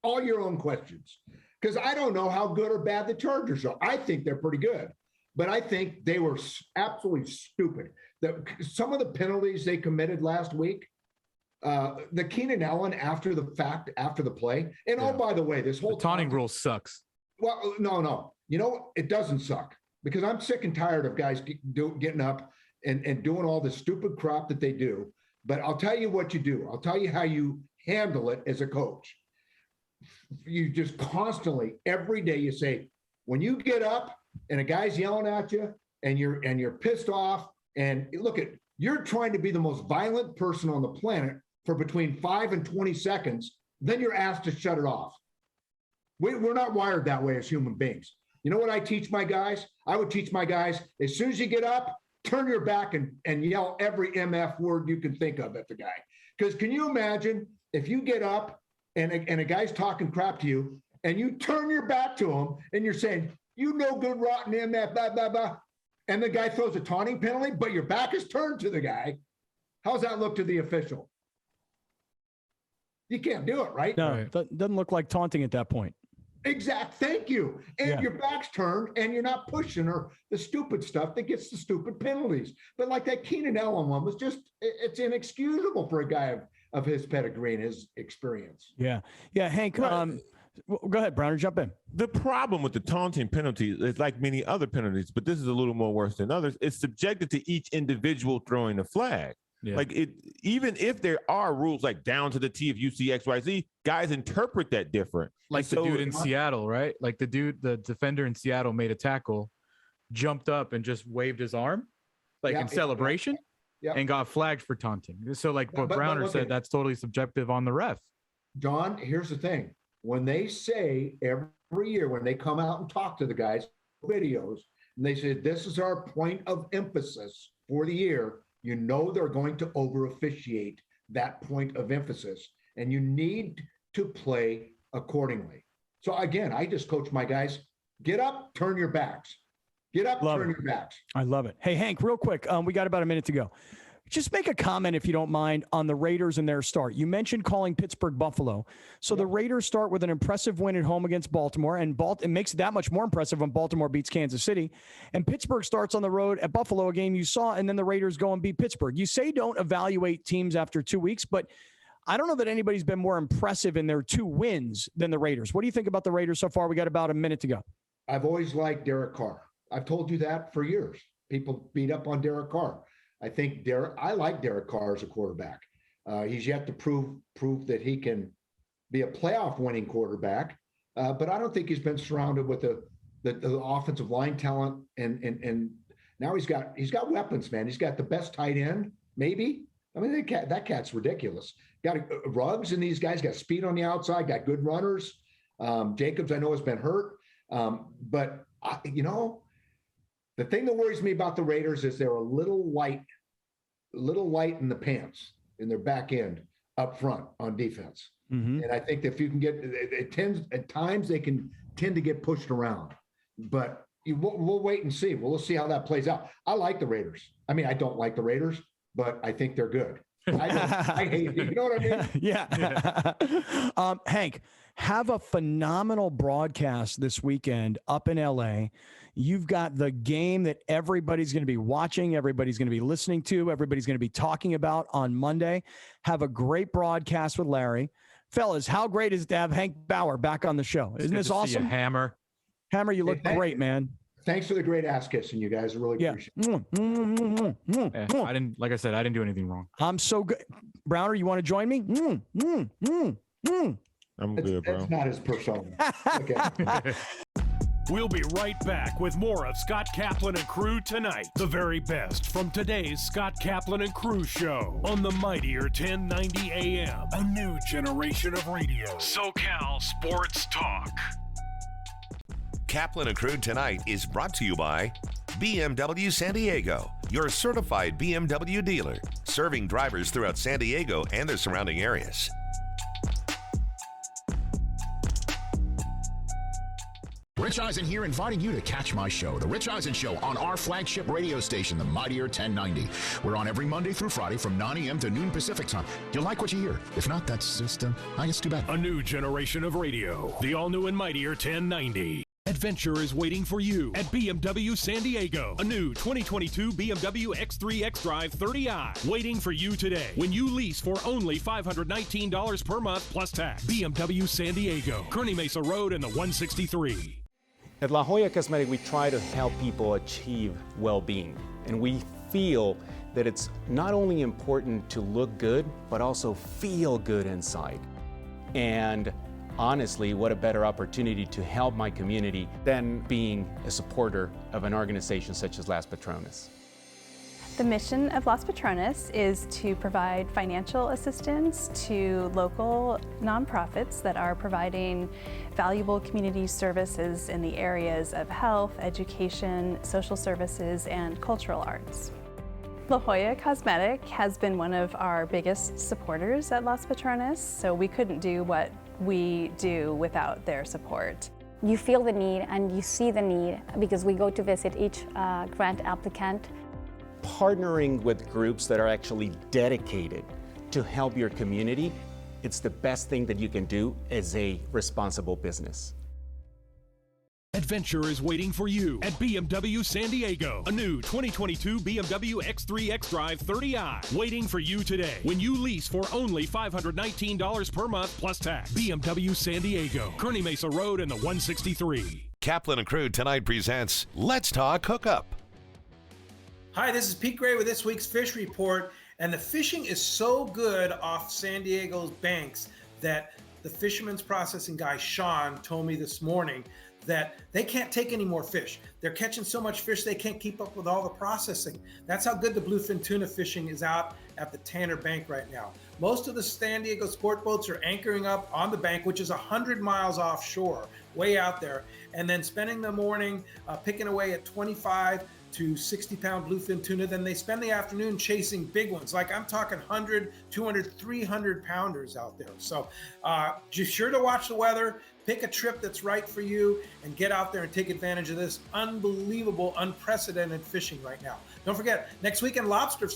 all your own questions, because I don't know how good or bad the Chargers are. I think they're pretty good, but I think they were absolutely stupid. Some of the penalties they committed last week, the Keenan Allen after the play. And oh, by the way, this whole taunting rule sucks. Well, no. It doesn't suck, because I'm sick and tired of guys getting up and doing all the stupid crap that they do. But I'll tell you what you do. I'll tell you how you handle it as a coach. You just constantly, every day, you say, when you get up and a guy's yelling at you and you're pissed off, and look at, you're trying to be the most violent person on the planet for between 5 and 20 seconds, then you're asked to shut it off. We're not wired that way as human beings. You know what I teach my guys? I would teach my guys, as soon as you get up, turn your back and yell every MF word you can think of at the guy. Because can you imagine if you get up and a guy's talking crap to you and you turn your back to him and you're saying, you no good, rotten MF, blah, blah, blah, and the guy throws a taunting penalty, but your back is turned to the guy. How's that look to the official? You can't do it, right? No, that doesn't look like taunting at that point. Exact. Thank you. And your back's turned and you're not pushing or the stupid stuff that gets the stupid penalties. But like that Keenan Allen one was just, it's inexcusable for a guy of his pedigree and his experience. Yeah. Yeah. Hank, go ahead, Browner, jump in. The problem with the taunting penalty is, like many other penalties, but this is a little more worse than others, it's subjected to each individual throwing the flag. Yeah. Like even if there are rules like down to the T, if you see X, Y, Z, guys interpret that different. Like the dude in Seattle, right? Like the defender in Seattle made a tackle, jumped up and just waved his arm, like in celebration, and got flagged for taunting. So like what Browner said, that's totally subjective on the ref. John, here's the thing. When they say every year, when they come out and talk to the guys, videos, and they say, this is our point of emphasis for the year, you know they're going to over officiate that point of emphasis, and you need to play accordingly. So again, I just coach my guys, get up, turn your backs. Get up, turn your backs. I love it. Hey, Hank, real quick, we got about a minute to go. Just make a comment, if you don't mind, on the Raiders and their start. You mentioned calling Pittsburgh Buffalo. So the Raiders start with an impressive win at home against Baltimore, and it makes it that much more impressive when Baltimore beats Kansas City. And Pittsburgh starts on the road at Buffalo, a game you saw, and then the Raiders go and beat Pittsburgh. You say don't evaluate teams after 2 weeks, but I don't know that anybody's been more impressive in their 2 wins than the Raiders. What do you think about the Raiders so far? We got about a minute to go. I've always liked Derek Carr. I've told you that for years. People beat up on Derek Carr. I like Derek Carr as a quarterback. He's yet to prove that he can be a playoff winning quarterback. But I don't think he's been surrounded with the offensive line talent. And now he's got weapons, man. He's got the best tight end, maybe. I mean, that cat's ridiculous. Got Ruggs and these guys got speed on the outside, got good runners. Jacobs, I know, has been hurt. But the thing that worries me about the Raiders is they're a little light in the pants in their back end up front on defense. Mm-hmm. And I think that if you can at times they can tend to get pushed around, but we'll wait and see. We'll see how that plays out. I like the Raiders. I mean, I don't like the Raiders, but I think they're good. I hate it. You know what I mean? Yeah. Hank, have a phenomenal broadcast this weekend up in LA. You've got the game that everybody's going to be watching, everybody's going to be listening to, everybody's going to be talking about on Monday. Have a great broadcast with Larry. Fellas, how great is it to have Hank Bauer back on the show? Isn't this awesome? Hammer, you look great, man. Thanks for the great ass kissing, you guys. I really appreciate it. I didn't do anything wrong. I'm so good. Browner, you want to join me? I'm good, bro. That's not his persona. Okay. We'll be right back with more of Scott Kaplan and Crew tonight. The very best from today's Scott Kaplan and Crew show on the mightier 1090 AM. A new generation of radio. SoCal Sports Talk. Kaplan and Crew tonight is brought to you by BMW San Diego, your certified BMW dealer, serving drivers throughout San Diego and the surrounding areas. Rich Eisen here, inviting you to catch my show, The Rich Eisen Show, on our flagship radio station, the mightier 1090. We're on every Monday through Friday from 9 a.m. to noon Pacific time. You'll like what you hear. If not, that's just, I guess, too bad. A new generation of radio, the all-new and mightier 1090. Adventure is waiting for you at BMW San Diego. A new 2022 BMW X3 X-Drive 30i waiting for you today when you lease for only $519 per month plus tax. BMW San Diego, Kearny Mesa Road and the 163. At La Jolla Cosmetic, we try to help people achieve well-being, and we feel that it's not only important to look good, but also feel good inside. And honestly, what a better opportunity to help my community than being a supporter of an organization such as Las Patronas. The mission of Las Patronas is to provide financial assistance to local nonprofits that are providing valuable community services in the areas of health, education, social services, and cultural arts. La Jolla Cosmetic has been one of our biggest supporters at Las Patronas, so we couldn't do what we do without their support. You feel the need and you see the need because we go to visit each grant applicant. Partnering with groups that are actually dedicated to help your community, it's the best thing that you can do as a responsible business. Adventure is waiting for you at BMW San Diego. A new 2022 BMW X3 X-Drive 30i waiting for you today when you lease for only $519 per month plus tax. BMW San Diego, Kearny Mesa Road and the 163. Kaplan and Crew tonight presents Let's Talk Hookup. Hi, this is Pete Gray with this week's Fish Report, and the fishing is so good off San Diego's banks that the fisherman's processing guy, Sean, told me this morning that they can't take any more fish. They're catching so much fish they can't keep up with all the processing. That's how good the bluefin tuna fishing is out at the Tanner Bank right now. Most of the San Diego sport boats are anchoring up on the bank, which is 100 miles offshore, way out there, and then spending the morning picking away at 25 to 60-pound bluefin tuna. Then they spend the afternoon chasing big ones. Like I'm talking 100, 200, 300 pounders out there. So just sure to watch the weather. Pick a trip that's right for you and get out there and take advantage of this unbelievable, unprecedented fishing right now. Don't forget, next weekend lobster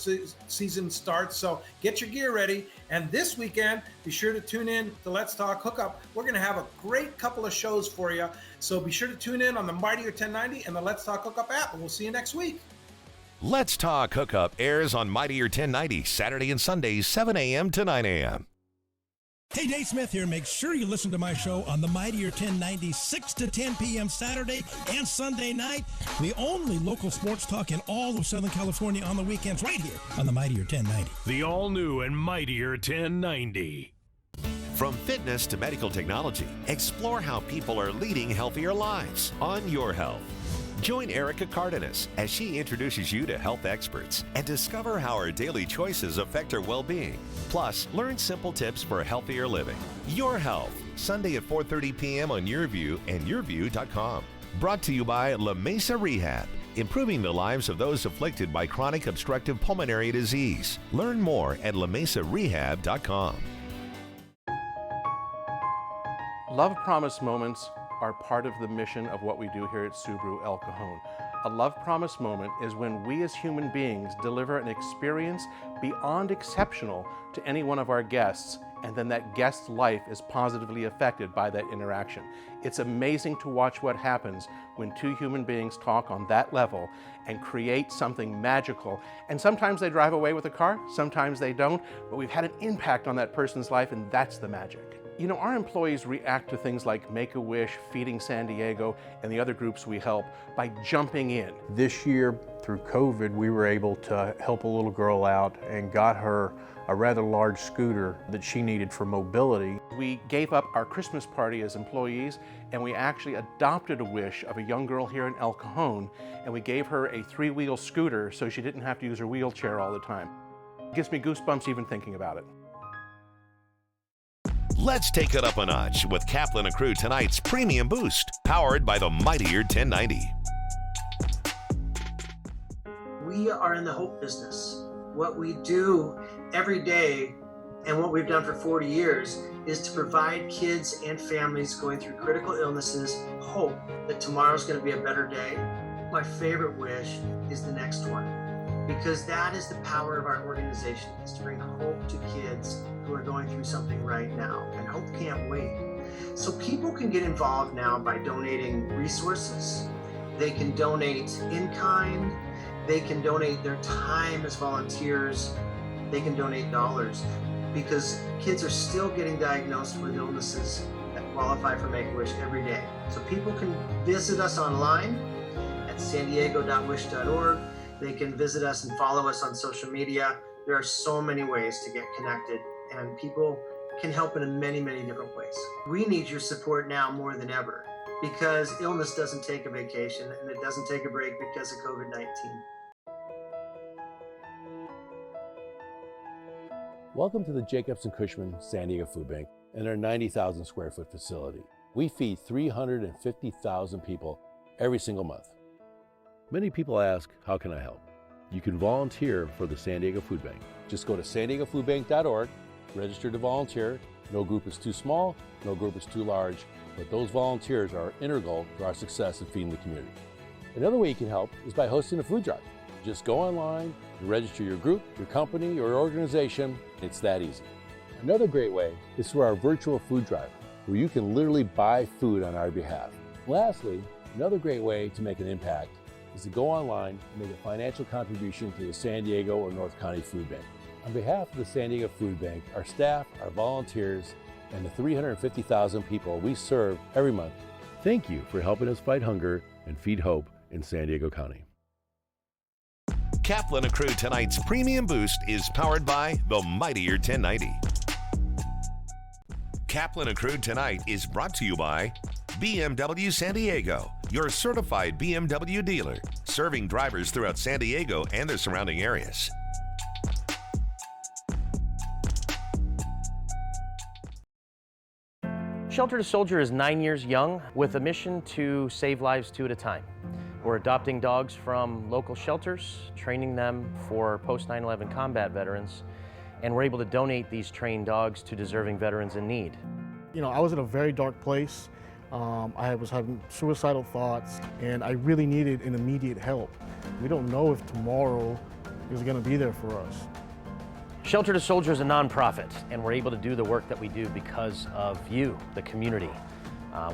season starts, so get your gear ready. And this weekend, be sure to tune in to Let's Talk Hookup. We're going to have a great couple of shows for you, so be sure to tune in on the Mightier 1090 and the Let's Talk Hookup app, and we'll see you next week. Let's Talk Hookup airs on Mightier 1090 Saturday and Sundays, 7 a.m. to 9 a.m. Hey, Dave Smith here. Make sure you listen to my show on the Mightier 1090, 6 to 10 p.m. Saturday and Sunday night. The only local sports talk in all of Southern California on the weekends, right here on the Mightier 1090. The all-new and Mightier 1090. From fitness to medical technology, explore how people are leading healthier lives on Your Health. Join Erica Cardenas as she introduces you to health experts and discover how our daily choices affect our well-being. Plus, learn simple tips for healthier living. Your Health, Sunday at 4:30 p.m. on YourView and YourView.com. Brought to you by La Mesa Rehab, improving the lives of those afflicted by chronic obstructive pulmonary disease. Learn more at LaMesaRehab.com. Love Promise Moments are part of the mission of what we do here at Subaru El Cajon. A Love Promise moment is when we as human beings deliver an experience beyond exceptional to any one of our guests, and then that guest's life is positively affected by that interaction. It's amazing to watch what happens when two human beings talk on that level and create something magical. And sometimes they drive away with a car, sometimes they don't, but we've had an impact on that person's life, and that's the magic. You know, our employees react to things like Make-A-Wish, Feeding San Diego, and the other groups we help by jumping in. This year, through COVID, we were able to help a little girl out and got her a rather large scooter that she needed for mobility. We gave up our Christmas party as employees, and we actually adopted a wish of a young girl here in El Cajon, and we gave her a 3-wheel scooter so she didn't have to use her wheelchair all the time. It gives me goosebumps even thinking about it. Let's take it up a notch with Kaplan and Crew tonight's Premium Boost, powered by the Mightier 1090. We are in the hope business. What we do every day and what we've done for 40 years is to provide kids and families going through critical illnesses hope that tomorrow's going to be a better day. My favorite wish is the next one, because that is the power of our organization, is to bring hope to kids who are going through something right now, and hope can't wait. So people can get involved now by donating resources. They can donate in kind. They can donate their time as volunteers. They can donate dollars, because kids are still getting diagnosed with illnesses that qualify for Make-A-Wish every day. So people can visit us online at sandiego.wish.org. They can visit us and follow us on social media. There are so many ways to get connected, and people can help in many, many different ways. We need your support now more than ever, because illness doesn't take a vacation and it doesn't take a break because of COVID-19. Welcome to the Jacobs & Cushman San Diego Food Bank and our 90,000 square foot facility. We feed 350,000 people every single month. Many people ask, how can I help? You can volunteer for the San Diego Food Bank. Just go to sandiegofoodbank.org, register to volunteer. No group is too small, no group is too large, but those volunteers are integral to our success in feeding the community. Another way you can help is by hosting a food drive. Just go online and register your group, your company, or your organization. It's that easy. Another great way is through our virtual food drive, where you can literally buy food on our behalf. Lastly, another great way to make an impact is to go online and make a financial contribution to the San Diego or North County Food Bank. On behalf of the San Diego Food Bank, our staff, our volunteers, and the 350,000 people we serve every month, thank you for helping us fight hunger and feed hope in San Diego County. Kaplan and Crew tonight's Premium Boost is powered by the Mightier 1090. Kaplan and Crew tonight is brought to you by BMW San Diego, your certified BMW dealer, serving drivers throughout San Diego and the surrounding areas. Shelter to Soldier is 9 years young with a mission to save lives 2 at a time. We're adopting dogs from local shelters, training them for post 9/11 combat veterans, and we're able to donate these trained dogs to deserving veterans in need. I was in a very dark place. I was having suicidal thoughts, and I really needed an immediate help. We don't know if tomorrow is going to be there for us. Shelter to Soldier is a nonprofit, and we're able to do the work that we do because of you, the community.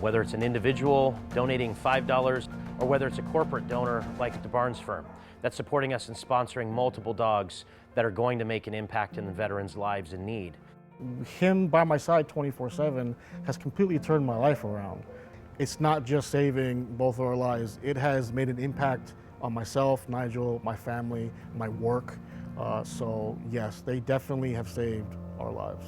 Whether it's an individual donating $5 or whether it's a corporate donor like the Barnes firm that's supporting us and sponsoring multiple dogs that are going to make an impact in the veterans' lives in need. Him by my side 24/7 has completely turned my life around. It's not just saving both of our lives, it has made an impact on myself, Nigel, my family, my work. So yes, they definitely have saved our lives.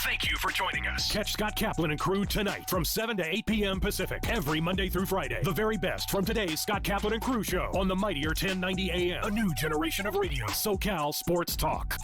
Thank you for joining us. Catch Scott Kaplan and crew tonight from 7 to 8 p.m. Pacific every Monday through Friday. The very best from today's Scott Kaplan and crew show on the mightier 1090 AM. A new generation of radio, SoCal Sports Talk.